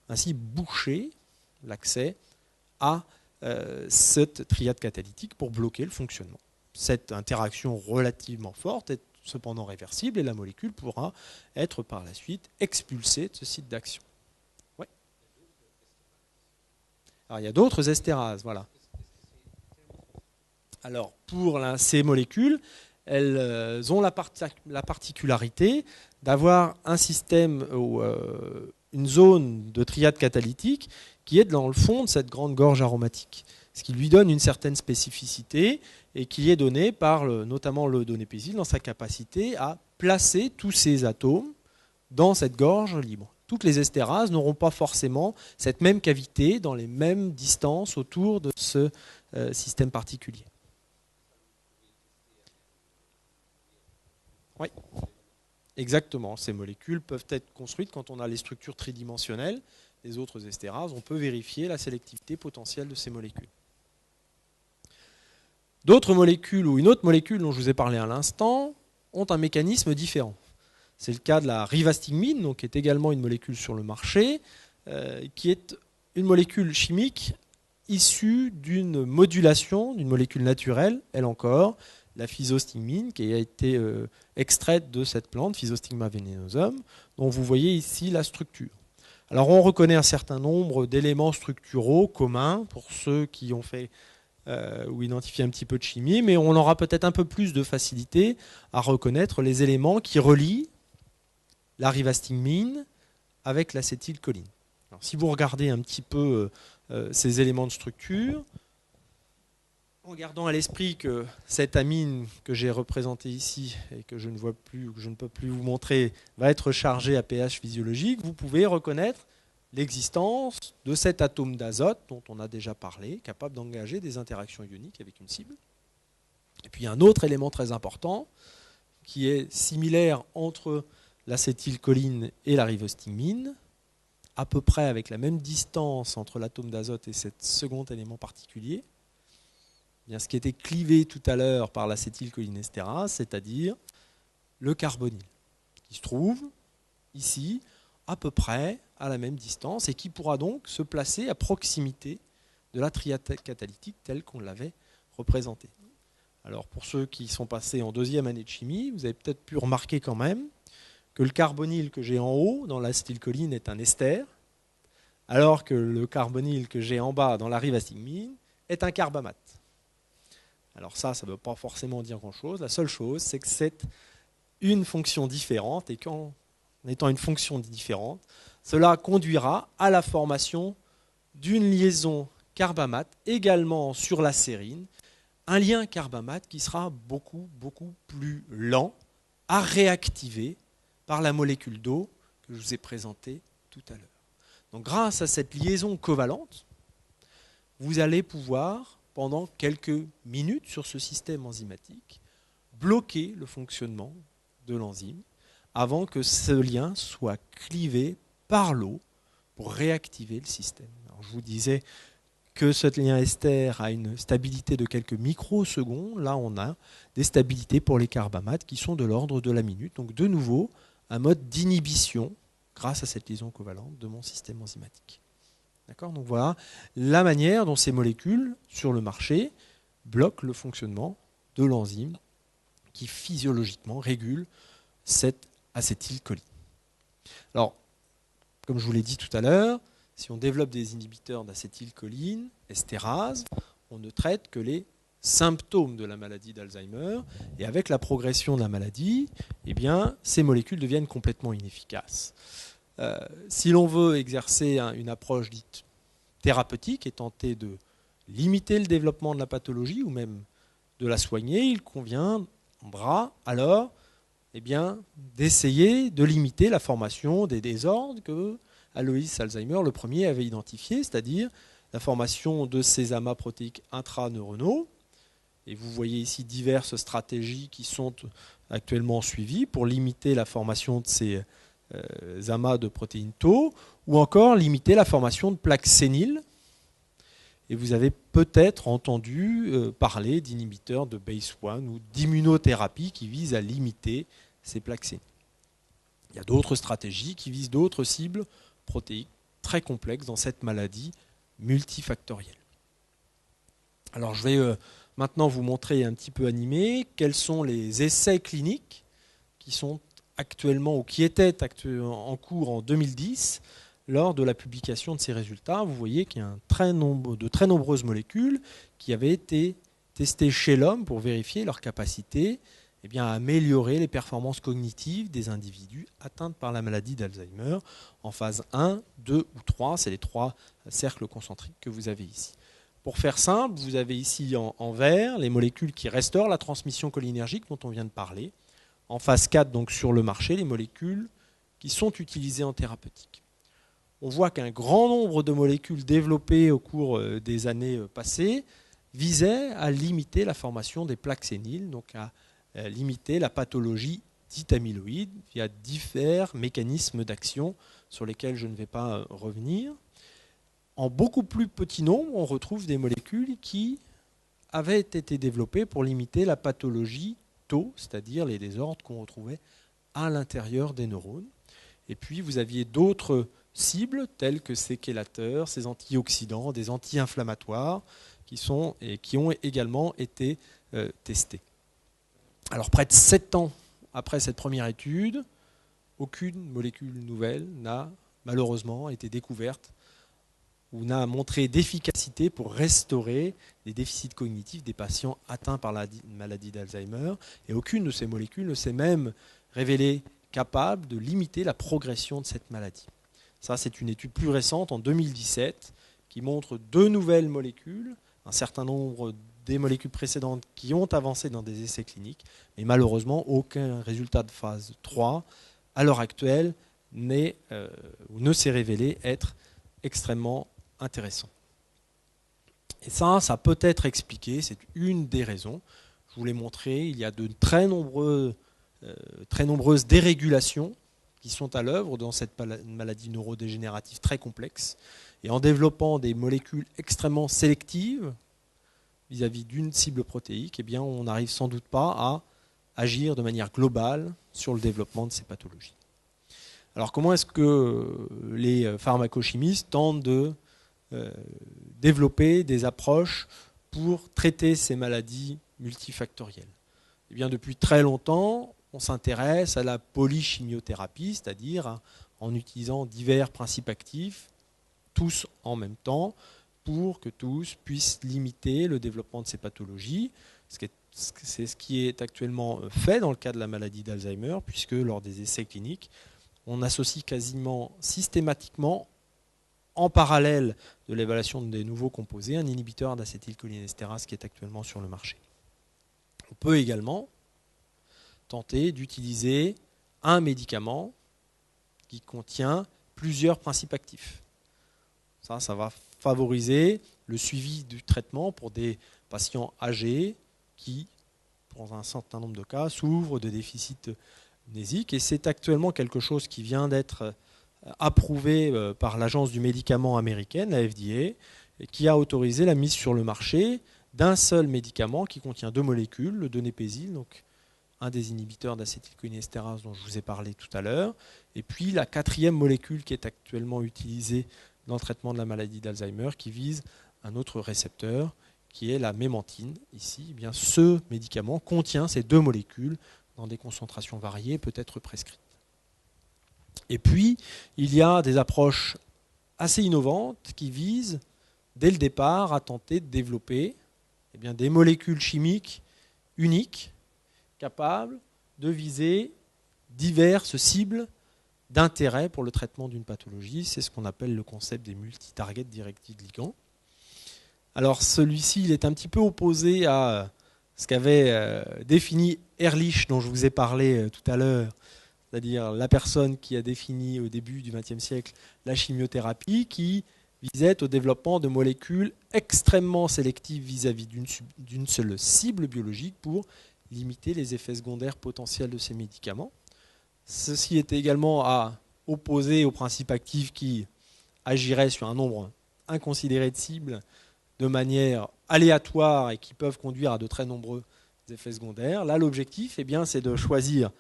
ainsi boucher l'accès à cette triade catalytique pour bloquer le fonctionnement. Cette interaction relativement forte est cependant réversible et la molécule pourra être par la suite expulsée de ce site d'action. Ouais. Alors il y a d'autres estérases, voilà. Alors pour ces molécules, elles ont la particularité d'avoir un système une zone de triade catalytique qui est dans le fond de cette grande gorge aromatique, ce qui lui donne une certaine spécificité et qui est donné par notamment le donépésyl dans sa capacité à placer tous ces atomes dans cette gorge libre. Toutes les estérases n'auront pas forcément cette même cavité dans les mêmes distances autour de ce système particulier. Oui, exactement. Ces molécules peuvent être construites quand on a les structures tridimensionnelles des autres estérases. On peut vérifier la sélectivité potentielle de ces molécules. D'autres molécules ou une autre molécule dont je vous ai parlé à l'instant ont un mécanisme différent. C'est le cas de la rivastigmine, donc qui est également une molécule sur le marché, qui est une molécule chimique issue d'une modulation d'une molécule naturelle, elle encore, la physostigmine, qui a été extraite de cette plante, Physostigma venenosum, dont vous voyez ici la structure. Alors on reconnaît un certain nombre d'éléments structuraux communs pour ceux qui ont fait ou identifié un petit peu de chimie, mais on aura peut-être un peu plus de facilité à reconnaître les éléments qui relient la rivastigmine avec l'acétylcholine. Alors, si vous regardez un petit peu ces éléments de structure, en gardant à l'esprit que cette amine que j'ai représentée ici et que je ne vois plus, que je ne peux plus vous montrer, va être chargée à pH physiologique, vous pouvez reconnaître l'existence de cet atome d'azote dont on a déjà parlé, capable d'engager des interactions ioniques avec une cible. Et puis un autre élément très important qui est similaire entre l'acétylcholine et la rivastigmine, à peu près avec la même distance entre l'atome d'azote et ce second élément particulier, bien ce qui était clivé tout à l'heure par l'acétylcholinestérase, c'est-à-dire le carbonyle, qui se trouve ici à peu près à la même distance et qui pourra donc se placer à proximité de la triade catalytique telle qu'on l'avait représentée. Alors pour ceux qui sont passés en deuxième année de chimie, vous avez peut-être pu remarquer quand même que le carbonyle que j'ai en haut dans l'acétylcholine est un ester, alors que le carbonyle que j'ai en bas dans la rivastigmine est un carbamate. Alors ça ne veut pas forcément dire grand-chose. La seule chose, c'est que c'est une fonction différente et qu'en étant une fonction différente, cela conduira à la formation d'une liaison carbamate également sur la sérine, un lien carbamate qui sera beaucoup plus lent à réactiver par la molécule d'eau que je vous ai présentée tout à l'heure. Donc grâce à cette liaison covalente, vous allez pouvoir, pendant quelques minutes sur ce système enzymatique, bloquer le fonctionnement de l'enzyme avant que ce lien soit clivé par l'eau pour réactiver le système. Alors, je vous disais que ce lien ester a une stabilité de quelques microsecondes. Là, on a des stabilités pour les carbamates qui sont de l'ordre de la minute. Donc, de nouveau, un mode d'inhibition grâce à cette liaison covalente de mon système enzymatique. D'accord ? Donc, voilà la manière dont ces molécules, sur le marché, bloquent le fonctionnement de l'enzyme qui, physiologiquement, régule cette acétylcholine. Alors, comme je vous l'ai dit tout à l'heure, si on développe des inhibiteurs d'acétylcholine, estérase, on ne traite que les symptômes de la maladie d'Alzheimer. Et avec la progression de la maladie, eh bien, ces molécules deviennent complètement inefficaces. Si l'on veut exercer une approche dite thérapeutique et tenter de limiter le développement de la pathologie ou même de la soigner, il conviendra alors d'essayer de limiter la formation des désordres que Alois Alzheimer, le premier, avait identifiés, c'est-à-dire la formation de ces amas protéiques intraneuronaux. Et vous voyez ici diverses stratégies qui sont actuellement suivies pour limiter la formation de ces amas de protéines tau, ou encore limiter la formation de plaques séniles. Et vous avez peut-être entendu parler d'inhibiteurs de BACE1 ou d'immunothérapie qui visent à limiter ces plaques séniles. Il y a d'autres stratégies qui visent d'autres cibles protéiques très complexes dans cette maladie multifactorielle. Alors je vais maintenant vous montrer un petit peu animé quels sont les essais cliniques qui sont actuellement ou qui étaient en cours en 2010 lors de la publication de ces résultats. Vous voyez qu'il y a de très nombreuses molécules qui avaient été testées chez l'homme pour vérifier leur capacité à améliorer les performances cognitives des individus atteints par la maladie d'Alzheimer en phase 1, 2 ou 3. C'est les 3 cercles concentriques que vous avez ici. Pour faire simple, vous avez ici en vert les molécules qui restaurent la transmission cholinergique dont on vient de parler. En phase 4, donc sur le marché, les molécules qui sont utilisées en thérapeutique. On voit qu'un grand nombre de molécules développées au cours des années passées visaient à limiter la formation des plaques séniles, donc à limiter la pathologie dite amyloïde via divers mécanismes d'action sur lesquels je ne vais pas revenir. En beaucoup plus petit nombre, on retrouve des molécules qui avaient été développées pour limiter la pathologie tau, c'est-à-dire les désordres qu'on retrouvait à l'intérieur des neurones. Et puis vous aviez d'autres cibles telles que ces chélateurs, ces antioxydants, des anti-inflammatoires qui ont également été testés. Alors près de 7 ans après cette première étude, aucune molécule nouvelle n'a malheureusement été découverte ou n'a montré d'efficacité pour restaurer les déficits cognitifs des patients atteints par la maladie d'Alzheimer. Et aucune de ces molécules ne s'est même révélée capable de limiter la progression de cette maladie. Ça, c'est une étude plus récente, en 2017, qui montre 2 nouvelles molécules, un certain nombre des molécules précédentes qui ont avancé dans des essais cliniques, mais malheureusement, aucun résultat de phase 3, à l'heure actuelle, ne s'est révélé être extrêmement intéressant. Et ça peut être expliqué, c'est une des raisons. Je vous l'ai montré, il y a de très nombreuses dérégulations qui sont à l'œuvre dans cette maladie neurodégénérative très complexe. Et en développant des molécules extrêmement sélectives vis-à-vis d'une cible protéique, on n'arrive sans doute pas à agir de manière globale sur le développement de ces pathologies. Alors comment est-ce que les pharmacochimistes tentent de développer des approches pour traiter ces maladies multifactorielles? Depuis très longtemps, on s'intéresse à la polychimiothérapie, c'est-à-dire en utilisant divers principes actifs, tous en même temps, pour que tous puissent limiter le développement de ces pathologies. C'est ce qui est actuellement fait dans le cas de la maladie d'Alzheimer, puisque lors des essais cliniques, on associe quasiment systématiquement, en parallèle de l'évaluation des nouveaux composés, un inhibiteur d'acétylcholinestérase qui est actuellement sur le marché. On peut également tenter d'utiliser un médicament qui contient plusieurs principes actifs. Ça va favoriser le suivi du traitement pour des patients âgés qui, pour un certain nombre de cas, souffrent de déficits mnésiques. Et c'est actuellement quelque chose qui vient d'être approuvé par l'agence du médicament américaine, la FDA, qui a autorisé la mise sur le marché d'un seul médicament qui contient 2 molécules, le donépézil, donc un des inhibiteurs d'acétylcholinestérase dont je vous ai parlé tout à l'heure, et puis la 4e molécule qui est actuellement utilisée dans le traitement de la maladie d'Alzheimer, qui vise un autre récepteur, qui est la mémantine. Ici, ce médicament contient ces 2 molécules dans des concentrations variées, peut être prescrites. Et puis, il y a des approches assez innovantes qui visent, dès le départ, à tenter de développer des molécules chimiques uniques, capables de viser diverses cibles d'intérêt pour le traitement d'une pathologie. C'est ce qu'on appelle le concept des multi-target directed ligands. Alors celui-ci, il est un petit peu opposé à ce qu'avait défini Ehrlich, dont je vous ai parlé tout à l'heure, c'est-à-dire la personne qui a défini au début du XXe siècle la chimiothérapie, qui visait au développement de molécules extrêmement sélectives vis-à-vis d'une seule cible biologique pour limiter les effets secondaires potentiels de ces médicaments. Ceci était également à opposer aux principes actifs qui agiraient sur un nombre inconsidéré de cibles de manière aléatoire et qui peuvent conduire à de très nombreux effets secondaires. Là, l'objectif, c'est de choisir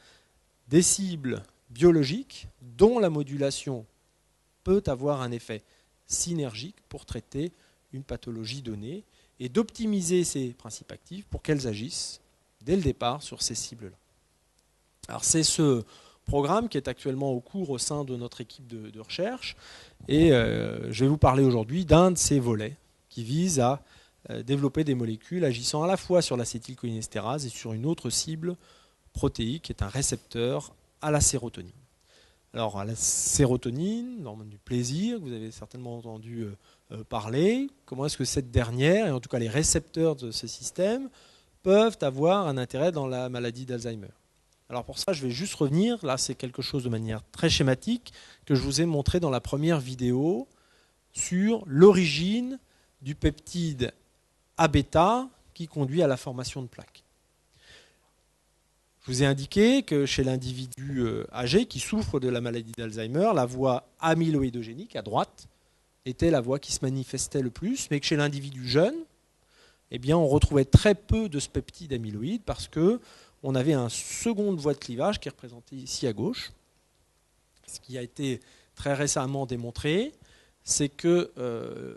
des cibles biologiques dont la modulation peut avoir un effet synergique pour traiter une pathologie donnée et d'optimiser ces principes actifs pour qu'elles agissent dès le départ sur ces cibles-là. Alors c'est ce programme qui est actuellement au cours au sein de notre équipe de recherche et je vais vous parler aujourd'hui d'un de ces volets qui vise à développer des molécules agissant à la fois sur l'acétylcholinestérase et sur une autre cible protéique qui est un récepteur à la sérotonine. Alors, à la sérotonine, l'hormone du plaisir, vous avez certainement entendu parler. Comment est-ce que cette dernière, et en tout cas les récepteurs de ce système, peuvent avoir un intérêt dans la maladie d'Alzheimer? Alors pour ça, je vais juste revenir. Là, c'est quelque chose de manière très schématique que je vous ai montré dans la première vidéo sur l'origine du peptide A-bêta qui conduit à la formation de plaques. Je vous ai indiqué que chez l'individu âgé qui souffre de la maladie d'Alzheimer, la voie amyloïdogénique à droite était la voie qui se manifestait le plus, mais que chez l'individu jeune, eh bien, on retrouvait très peu de ce peptide amyloïde parce qu'on avait une seconde voie de clivage qui est représentée ici à gauche. Ce qui a été très récemment démontré, c'est que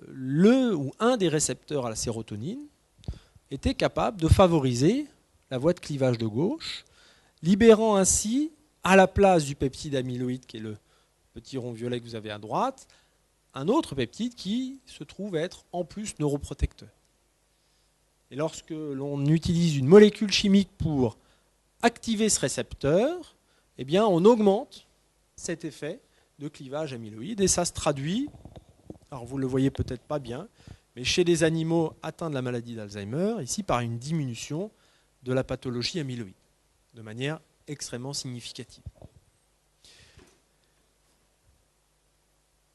le ou un des récepteurs à la sérotonine était capable de favoriser la voie de clivage de gauche, libérant ainsi, à la place du peptide amyloïde, qui est le petit rond violet que vous avez à droite, un autre peptide qui se trouve être en plus neuroprotecteur. Et lorsque l'on utilise une molécule chimique pour activer ce récepteur, eh bien, on augmente cet effet de clivage amyloïde et ça se traduit, alors vous ne le voyez peut-être pas bien, mais chez des animaux atteints de la maladie d'Alzheimer, ici par une diminution de la pathologie amyloïde, de manière extrêmement significative.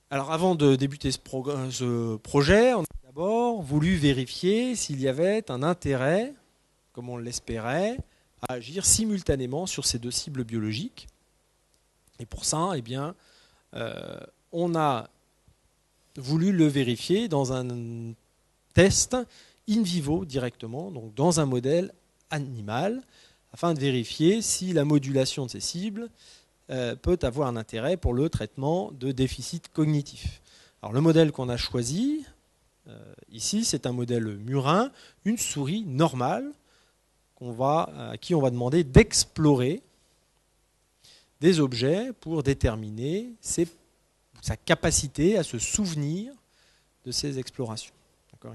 Alors avant de débuter ce projet, on a d'abord voulu vérifier s'il y avait un intérêt, comme on l'espérait, à agir simultanément sur ces deux cibles biologiques. Et pour ça, eh bien, on a voulu le vérifier dans un test in vivo directement, donc dans un modèle animal, afin de vérifier si la modulation de ces cibles peut avoir un intérêt pour le traitement de déficit cognitif. Alors le modèle qu'on a choisi ici, c'est un modèle murin, une souris normale à qui on va demander d'explorer des objets pour déterminer sa capacité à se souvenir de ces explorations.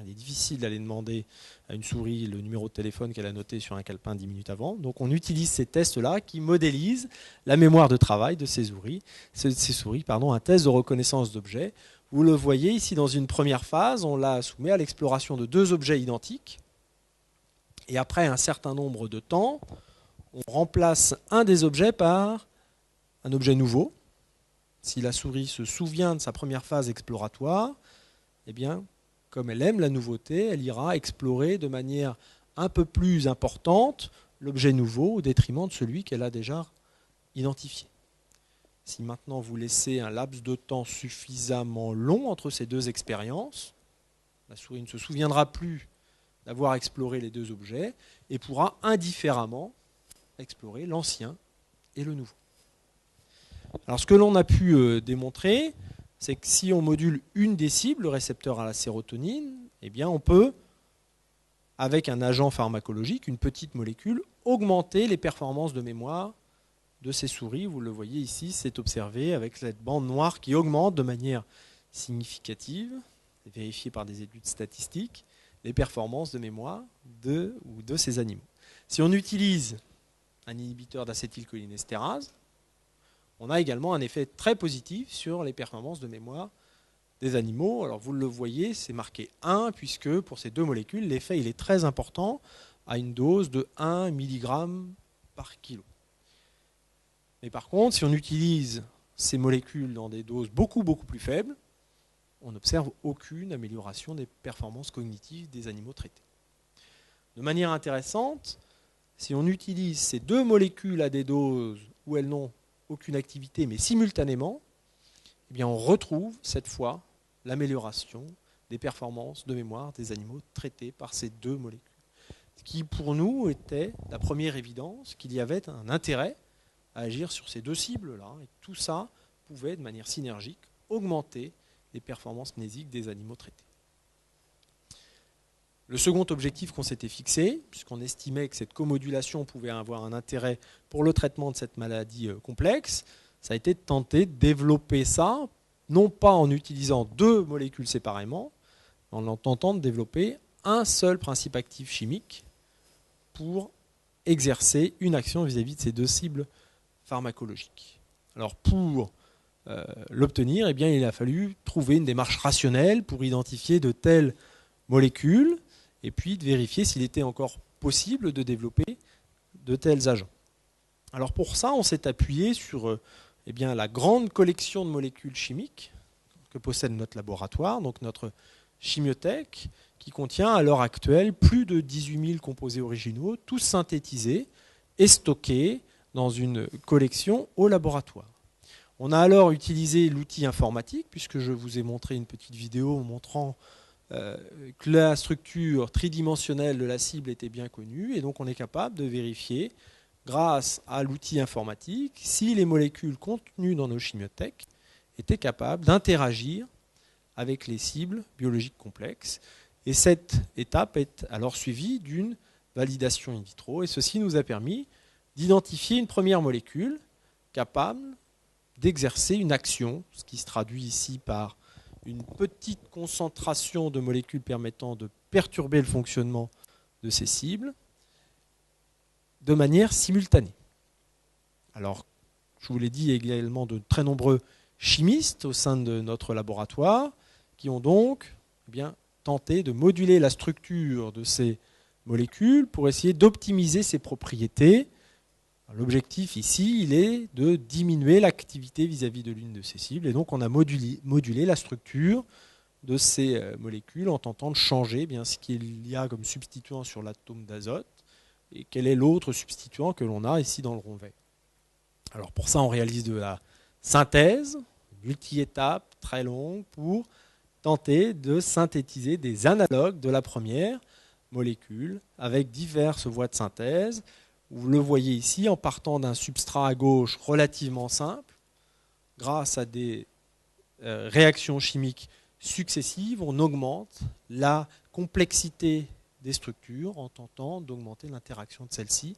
Il est difficile d'aller demander à une souris le numéro de téléphone qu'elle a noté sur un calepin 10 minutes avant. Donc on utilise ces tests-là qui modélisent la mémoire de travail de ces souris, un test de reconnaissance d'objets. Vous le voyez ici dans une première phase, on la soumet à l'exploration de deux objets identiques. Et après un certain nombre de temps, on remplace un des objets par un objet nouveau. Si la souris se souvient de sa première phase exploratoire, eh bien, comme elle aime la nouveauté, elle ira explorer de manière un peu plus importante l'objet nouveau au détriment de celui qu'elle a déjà identifié. Si maintenant vous laissez un laps de temps suffisamment long entre ces deux expériences, la souris ne se souviendra plus d'avoir exploré les deux objets et pourra indifféremment explorer l'ancien et le nouveau. Alors ce que l'on a pu démontrer, c'est que si on module une des cibles, le récepteur à la sérotonine, eh bien on peut, avec un agent pharmacologique, une petite molécule, augmenter les performances de mémoire de ces souris. Vous le voyez ici, c'est observé avec cette bande noire qui augmente de manière significative, vérifiée par des études statistiques, les performances de mémoire de ces animaux. Si on utilise un inhibiteur d'acétylcholinestérase, on a également un effet très positif sur les performances de mémoire des animaux. Alors vous le voyez, c'est marqué 1, puisque pour ces deux molécules, l'effet il est très important à une dose de 1 mg par kilo. Mais par contre, si on utilise ces molécules dans des doses beaucoup plus faibles, on n'observe aucune amélioration des performances cognitives des animaux traités. De manière intéressante, si on utilise ces deux molécules à des doses où elles n'ont aucune activité, mais simultanément, eh bien on retrouve cette fois l'amélioration des performances de mémoire des animaux traités par ces deux molécules. Ce qui pour nous était la première évidence qu'il y avait un intérêt à agir sur ces deux cibles-là, et tout ça pouvait de manière synergique augmenter les performances mnésiques des animaux traités. Le second objectif qu'on s'était fixé, puisqu'on estimait que cette comodulation pouvait avoir un intérêt pour le traitement de cette maladie complexe, ça a été de tenter de développer ça, non pas en utilisant deux molécules séparément, mais en tentant de développer un seul principe actif chimique pour exercer une action vis-à-vis de ces deux cibles pharmacologiques. Alors pour l'obtenir, eh bien, il a fallu trouver une démarche rationnelle pour identifier de telles molécules et puis de vérifier s'il était encore possible de développer de tels agents. Alors pour ça, on s'est appuyé sur eh bien, la grande collection de molécules chimiques que possède notre laboratoire, donc notre chimiothèque, qui contient à l'heure actuelle plus de 18 000 composés originaux, tous synthétisés et stockés dans une collection au laboratoire. On a alors utilisé l'outil informatique, puisque je vous ai montré une petite vidéo montrant que la structure tridimensionnelle de la cible était bien connue, et donc on est capable de vérifier, grâce à l'outil informatique, si les molécules contenues dans nos chimiothèques étaient capables d'interagir avec les cibles biologiques complexes. Et cette étape est alors suivie d'une validation in vitro, et ceci nous a permis d'identifier une première molécule capable d'exercer une action, ce qui se traduit ici par une petite concentration de molécules permettant de perturber le fonctionnement de ces cibles de manière simultanée. Alors, je vous l'ai dit, également de très nombreux chimistes au sein de notre laboratoire qui ont donc tenté de moduler la structure de ces molécules pour essayer d'optimiser ses propriétés. L'objectif ici, il est de diminuer l'activité vis-à-vis de l'une de ces cibles. Et donc, on a modulé la structure de ces molécules en tentant de changer ce qu'il y a comme substituant sur l'atome d'azote et quel est l'autre substituant que l'on a ici dans le rond vert. Alors, pour ça, on réalise de la synthèse, multi-étapes, très longue, pour tenter de synthétiser des analogues de la première molécule avec diverses voies de synthèse. Vous le voyez ici, en partant d'un substrat à gauche relativement simple, grâce à des réactions chimiques successives, on augmente la complexité des structures en tentant d'augmenter l'interaction de celles-ci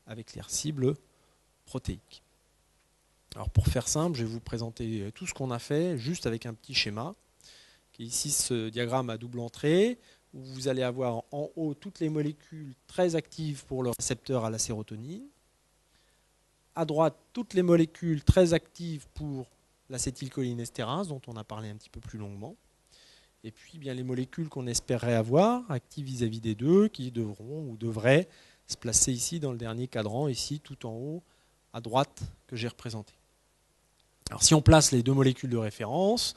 avec les cibles protéiques. Alors pour faire simple, je vais vous présenter tout ce qu'on a fait juste avec un petit schéma, qui est ici ce diagramme à double entrée, où vous allez avoir en haut toutes les molécules très actives pour le récepteur à la sérotonine. À droite, toutes les molécules très actives pour l'acétylcholinestérase, dont on a parlé un petit peu plus longuement. Et puis les molécules qu'on espérait avoir, actives vis-à-vis des deux, qui devront ou devraient se placer ici dans le dernier cadran, ici tout en haut, à droite, que j'ai représenté. Alors si on place les deux molécules de référence,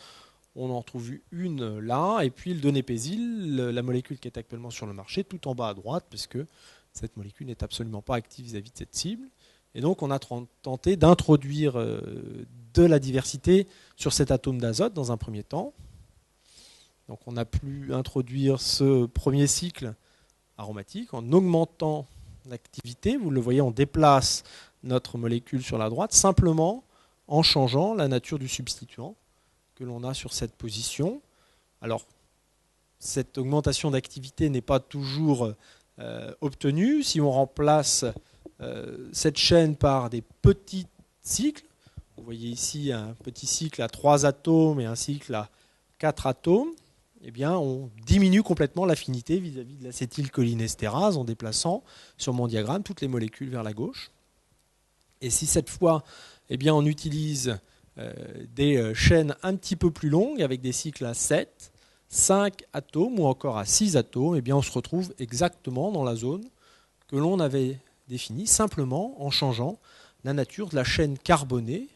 on en trouve une là, et puis le donépésil, la molécule qui est actuellement sur le marché, tout en bas à droite, puisque cette molécule n'est absolument pas active vis-à-vis de cette cible. Et donc on a tenté d'introduire de la diversité sur cet atome d'azote dans un premier temps. Donc on a pu introduire ce premier cycle aromatique en augmentant l'activité. Vous le voyez, on déplace notre molécule sur la droite, simplement en changeant la nature du substituant que l'on a sur cette position. Alors, cette augmentation d'activité n'est pas toujours obtenue. Si on remplace cette chaîne par des petits cycles, vous voyez ici un petit cycle à 3 atomes et un cycle à 4 atomes, eh bien, on diminue complètement l'affinité vis-à-vis de l'acétylcholinestérase en déplaçant sur mon diagramme toutes les molécules vers la gauche. Et si cette fois, eh bien, on utilise des chaînes un petit peu plus longues avec des cycles à 7, 5 atomes ou encore à 6 atomes, eh bien on se retrouve exactement dans la zone que l'on avait définie, simplement en changeant la nature de la chaîne carbonée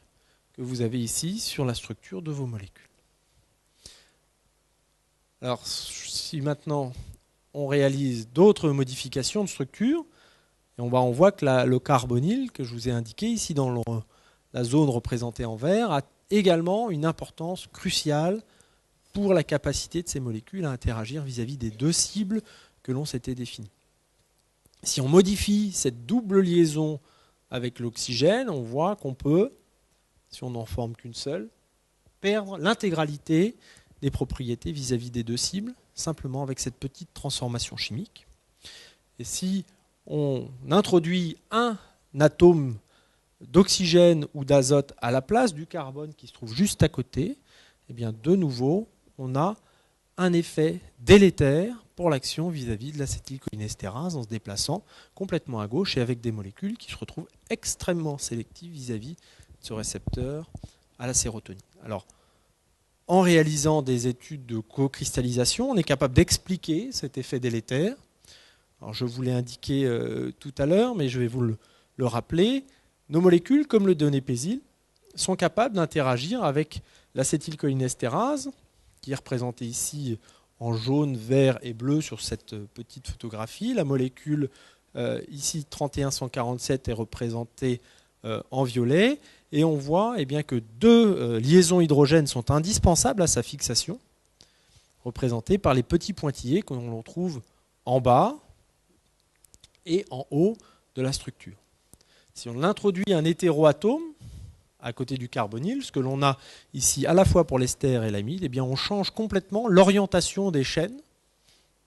que vous avez ici sur la structure de vos molécules. Alors si maintenant on réalise d'autres modifications de structure, et on voit que le carbonyle que je vous ai indiqué ici dans la zone représentée en vert a également une importance cruciale pour la capacité de ces molécules à interagir vis-à-vis des deux cibles que l'on s'était définies. Si on modifie cette double liaison avec l'oxygène, on voit qu'on peut, si on n'en forme qu'une seule, perdre l'intégralité des propriétés vis-à-vis des deux cibles, simplement avec cette petite transformation chimique. Et si on introduit un atome d'oxygène ou d'azote à la place du carbone qui se trouve juste à côté, eh bien de nouveau, on a un effet délétère pour l'action vis-à-vis de l'acétylcholinestérase en se déplaçant complètement à gauche et avec des molécules qui se retrouvent extrêmement sélectives vis-à-vis de ce récepteur à la sérotonine. Alors, en réalisant des études de co-cristallisation, on est capable d'expliquer cet effet délétère. Alors, je vous l'ai indiqué tout à l'heure, mais je vais vous le rappeler. Nos molécules, comme le donépésil, sont capables d'interagir avec l'acétylcholinestérase, qui est représentée ici en jaune, vert et bleu sur cette petite photographie. La molécule ici 31147 est représentée en violet. Et on voit que deux liaisons hydrogènes sont indispensables à sa fixation, représentées par les petits pointillés que l'on trouve en bas et en haut de la structure. Si on introduit un hétéroatome à côté du carbonyle, ce que l'on a ici à la fois pour l'ester et l'amide, on change complètement l'orientation des chaînes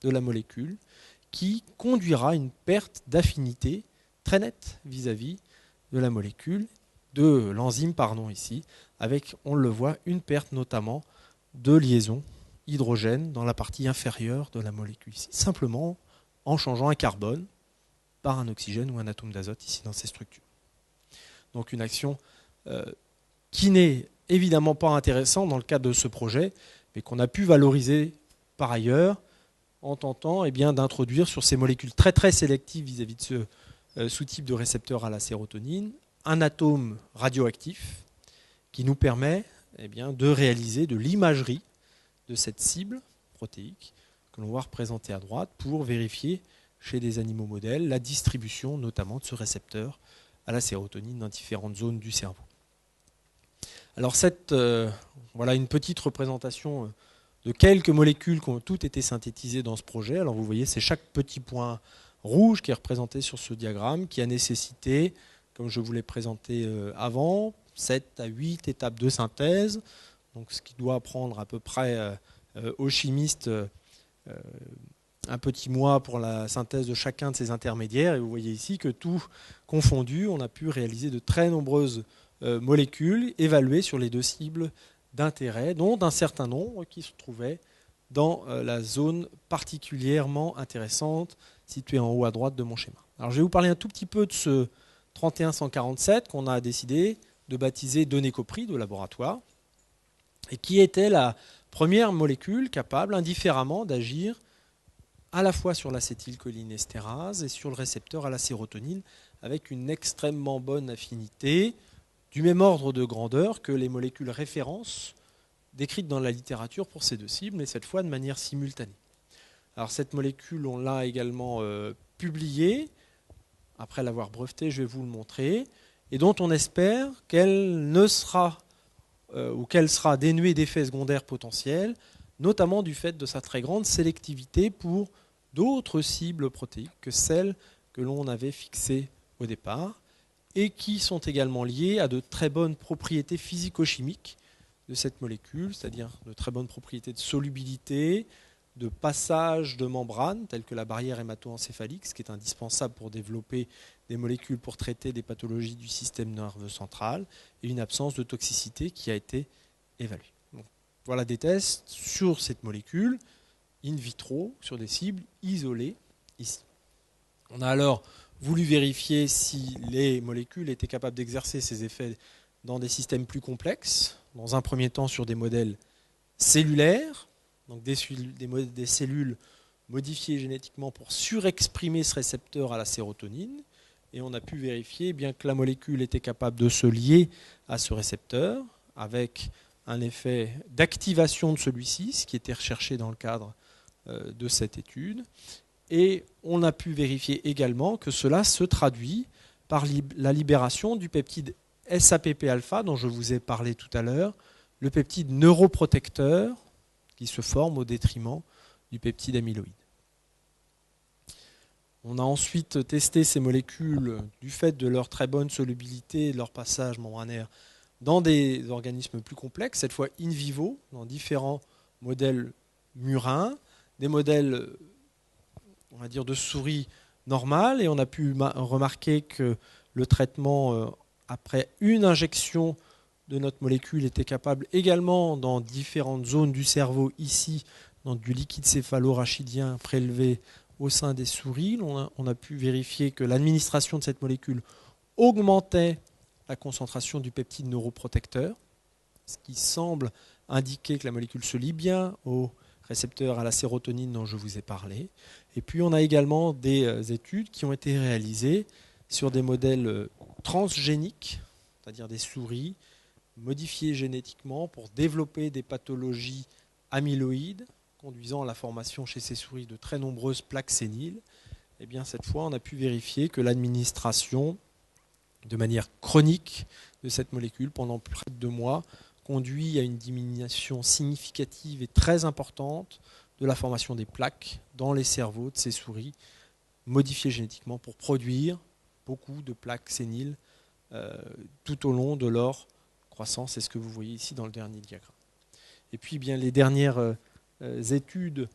de la molécule qui conduira à une perte d'affinité très nette vis-à-vis de la molécule, de l'enzyme, ici, avec, on le voit, une perte notamment de liaison hydrogène dans la partie inférieure de la molécule ici, simplement en changeant un carbone par un oxygène ou un atome d'azote ici dans ces structures. Donc une action qui n'est évidemment pas intéressante dans le cadre de ce projet, mais qu'on a pu valoriser par ailleurs en tentant d'introduire sur ces molécules très très sélectives vis-à-vis de ce sous-type de récepteur à la sérotonine un atome radioactif qui nous permet de réaliser de l'imagerie de cette cible protéique que l'on voit représentée à droite pour vérifier chez des animaux modèles la distribution notamment de ce récepteur à la sérotonine dans différentes zones du cerveau. Alors voilà une petite représentation de quelques molécules qui ont toutes été synthétisées dans ce projet. Alors vous voyez, c'est chaque petit point rouge qui est représenté sur ce diagramme qui a nécessité, comme je vous l'ai présenté avant, 7 à 8 étapes de synthèse, donc ce qui doit prendre à peu près aux chimistes un petit mois pour la synthèse de chacun de ces intermédiaires. Et vous voyez ici que tout confondu, on a pu réaliser de très nombreuses molécules évaluées sur les deux cibles d'intérêt, dont un certain nombre qui se trouvaient dans la zone particulièrement intéressante située en haut à droite de mon schéma. Alors je vais vous parler un tout petit peu de ce 31147 qu'on a décidé de baptiser donnécoprid au laboratoire et qui était la première molécule capable indifféremment d'agir à la fois sur l'acétylcholinestérase et sur le récepteur à la sérotonine avec une extrêmement bonne affinité du même ordre de grandeur que les molécules références décrites dans la littérature pour ces deux cibles, mais cette fois de manière simultanée. Alors cette molécule, on l'a également publiée. Après l'avoir brevetée, je vais vous le montrer, et dont on espère qu'elle ne sera ou qu'elle sera dénuée d'effets secondaires potentiels, notamment du fait de sa très grande sélectivité pour d'autres cibles protéiques que celles que l'on avait fixées au départ, et qui sont également liées à de très bonnes propriétés physico-chimiques de cette molécule, c'est-à-dire de très bonnes propriétés de solubilité, de passage de membranes, telles que la barrière hémato-encéphalique, ce qui est indispensable pour développer des molécules pour traiter des pathologies du système nerveux central, et une absence de toxicité qui a été évaluée. Donc, voilà des tests sur cette molécule, in vitro, sur des cibles isolées ici. On a alors voulu vérifier si les molécules étaient capables d'exercer ces effets dans des systèmes plus complexes, dans un premier temps sur des modèles cellulaires, donc des cellules modifiées génétiquement pour surexprimer ce récepteur à la sérotonine, et on a pu vérifier bien que la molécule était capable de se lier à ce récepteur avec un effet d'activation de celui-ci, ce qui était recherché dans le cadre de cette étude. Et on a pu vérifier également que cela se traduit par la libération du peptide SAPP-alpha dont je vous ai parlé tout à l'heure, le peptide neuroprotecteur qui se forme au détriment du peptide amyloïde. On a ensuite testé ces molécules du fait de leur très bonne solubilité et de leur passage membranaire dans des organismes plus complexes, cette fois in vivo, dans différents modèles murins, des modèles on va dire de souris normales, et on a pu remarquer que le traitement après une injection de notre molécule était capable également dans différentes zones du cerveau ici donc du liquide céphalorachidien prélevé au sein des souris. On a pu vérifier que l'administration de cette molécule augmentait la concentration du peptide neuroprotecteur, ce qui semble indiquer que la molécule se lie bien au récepteur à la sérotonine dont je vous ai parlé. Et puis on a également des études qui ont été réalisées sur des modèles transgéniques, c'est-à-dire des souris modifiées génétiquement pour développer des pathologies amyloïdes, conduisant à la formation chez ces souris de très nombreuses plaques séniles. Et bien cette fois, on a pu vérifier que l'administration de manière chronique de cette molécule pendant près de 2 mois conduit à une diminution significative et très importante de la formation des plaques dans les cerveaux de ces souris modifiées génétiquement pour produire beaucoup de plaques séniles tout au long de leur croissance. C'est ce que vous voyez ici dans le dernier diagramme. Et puis bien les dernières études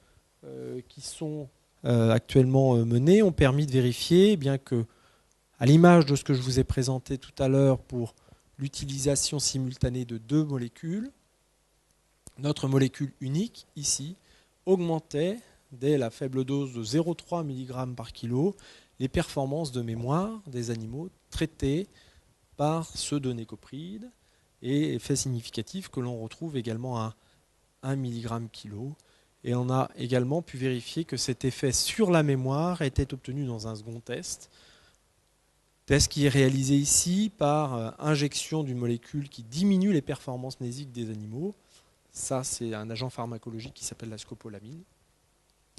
qui sont actuellement menées ont permis de vérifier bien que, à l'image de ce que je vous ai présenté tout à l'heure pour l'utilisation simultanée de 2 molécules, notre molécule unique, ici, augmentait, dès la faible dose de 0,3 mg par kilo, les performances de mémoire des animaux traités par ceux de nécopride, et effet significatif que l'on retrouve également à 1 mg kilo. Et on a également pu vérifier que cet effet sur la mémoire était obtenu dans un second test qui est réalisé ici par injection d'une molécule qui diminue les performances mnésiques des animaux. Ça, c'est un agent pharmacologique qui s'appelle la scopolamine.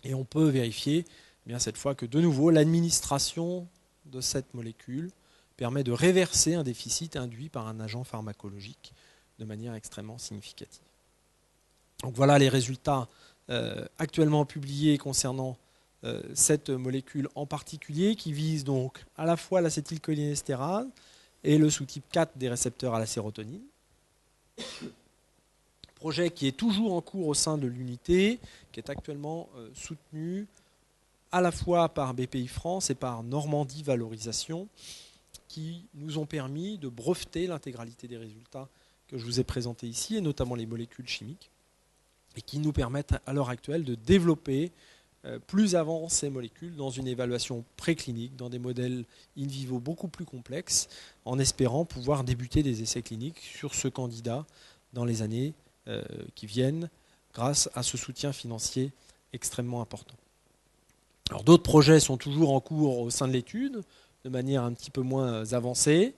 Et on peut vérifier bien cette fois que, de nouveau, l'administration de cette molécule permet de réverser un déficit induit par un agent pharmacologique de manière extrêmement significative. Donc voilà les résultats actuellement publiés concernant cette molécule en particulier, qui vise donc à la fois l'acétylcholinéstérase et le sous-type 4 des récepteurs à la sérotonine. Projet qui est toujours en cours au sein de l'unité, qui est actuellement soutenu à la fois par BPI France et par Normandie Valorisation, qui nous ont permis de breveter l'intégralité des résultats que je vous ai présentés ici, et notamment les molécules chimiques, et qui nous permettent à l'heure actuelle de développer plus avant ces molécules dans une évaluation préclinique, dans des modèles in vivo beaucoup plus complexes, en espérant pouvoir débuter des essais cliniques sur ce candidat dans les années qui viennent, grâce à ce soutien financier extrêmement important. Alors d'autres projets sont toujours en cours au sein de l'étude, de manière un petit peu moins avancée.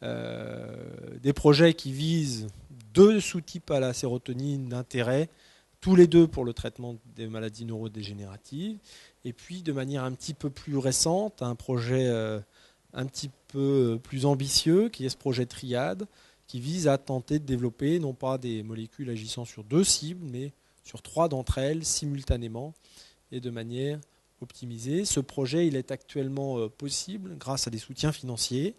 Des projets qui visent 2 sous-types à la sérotonine d'intérêt, tous les 2 pour le traitement des maladies neurodégénératives, et puis de manière un petit peu plus récente, un projet un petit peu plus ambitieux, qui est ce projet Triade, qui vise à tenter de développer non pas des molécules agissant sur 2 cibles, mais sur 3 d'entre elles simultanément et de manière optimisée. Ce projet il est actuellement possible grâce à des soutiens financiers,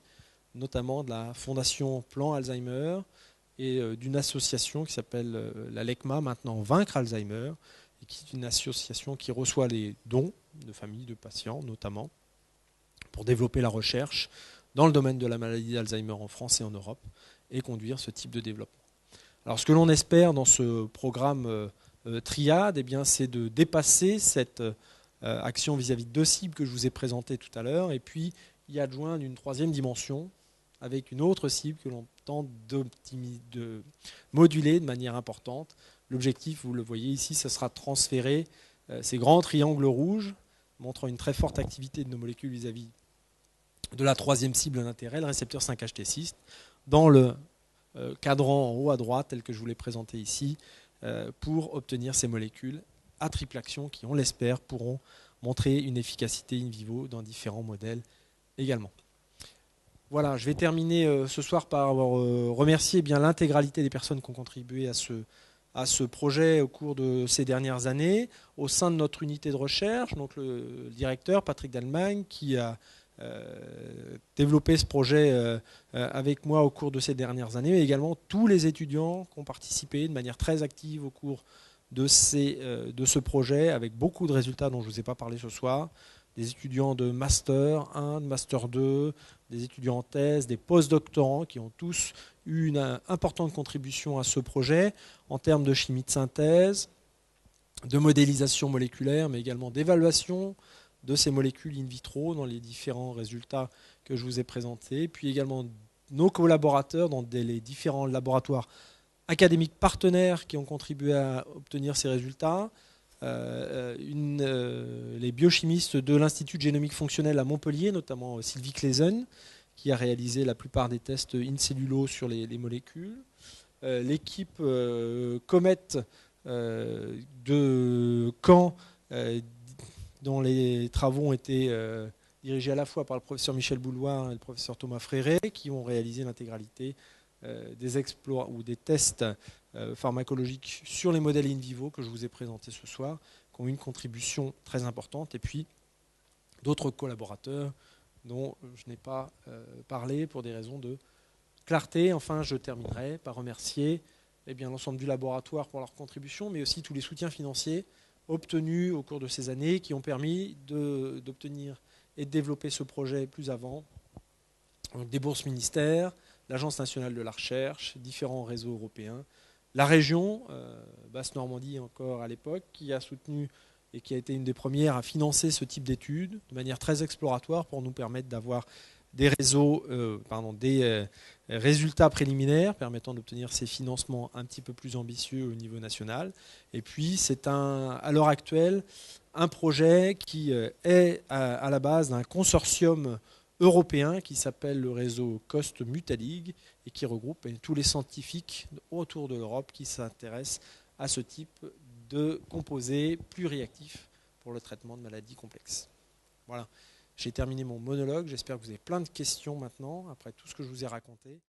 notamment de la Fondation Plan Alzheimer, et d'une association qui s'appelle la LECMA, maintenant Vaincre Alzheimer, et qui est une association qui reçoit les dons de familles, de patients notamment, pour développer la recherche dans le domaine de la maladie d'Alzheimer en France et en Europe, et conduire ce type de développement. Alors ce que l'on espère dans ce programme Triade, eh bien, c'est de dépasser cette action vis-à-vis de 2 cibles que je vous ai présentées tout à l'heure, et puis y adjoindre une 3e dimension, avec une autre cible que l'on tente de moduler de manière importante. L'objectif, vous le voyez ici, ce sera de transférer ces grands triangles rouges, montrant une très forte activité de nos molécules vis-à-vis de la 3e cible d'intérêt, le récepteur 5-HT6, dans le cadran en haut à droite, tel que je vous l'ai présenté ici, pour obtenir ces molécules à triple action qui, on l'espère, pourront montrer une efficacité in vivo dans différents modèles également. Voilà, je vais terminer ce soir par remercier bien l'intégralité des personnes qui ont contribué à ce projet au cours de ces dernières années, au sein de notre unité de recherche, donc le directeur Patrick Dallemagne, qui a développé ce projet avec moi au cours de ces dernières années, mais également tous les étudiants qui ont participé de manière très active au cours de ce projet, avec beaucoup de résultats dont je ne vous ai pas parlé ce soir, des étudiants de Master 1, de Master 2, des étudiants en thèse, des post-doctorants qui ont tous eu une importante contribution à ce projet en termes de chimie de synthèse, de modélisation moléculaire, mais également d'évaluation de ces molécules in vitro dans les différents résultats que je vous ai présentés, puis également nos collaborateurs dans les différents laboratoires académiques partenaires qui ont contribué à obtenir ces résultats, les biochimistes de l'Institut de génomique fonctionnelle à Montpellier, notamment Sylvie Claisen, qui a réalisé la plupart des tests in cellulo sur les molécules, l'équipe Comet de Caen, dont les travaux ont été dirigés à la fois par le professeur Michel Bouloir et le professeur Thomas Fréré, qui ont réalisé l'intégralité des exploits ou des tests pharmacologiques sur les modèles in vivo que je vous ai présentés ce soir, qui ont une contribution très importante, et puis d'autres collaborateurs dont je n'ai pas parlé pour des raisons de clarté. Enfin, je terminerai par remercier l'ensemble du laboratoire pour leur contribution, mais aussi tous les soutiens financiers obtenus au cours de ces années qui ont permis d'obtenir et de développer ce projet plus avant. Donc, des bourses ministères, l'Agence nationale de la recherche, différents réseaux européens, la région, Basse-Normandie encore à l'époque, qui a soutenu et qui a été une des premières à financer ce type d'études de manière très exploratoire pour nous permettre d'avoir des résultats préliminaires permettant d'obtenir ces financements un petit peu plus ambitieux au niveau national. Et puis c'est à l'heure actuelle un projet qui est à la base d'un consortium européen qui s'appelle le réseau Cost Mutalig et qui regroupe tous les scientifiques autour de l'Europe qui s'intéressent à ce type de composés pluriactifs pour le traitement de maladies complexes. Voilà. J'ai terminé mon monologue. J'espère que vous avez plein de questions maintenant, après tout ce que je vous ai raconté.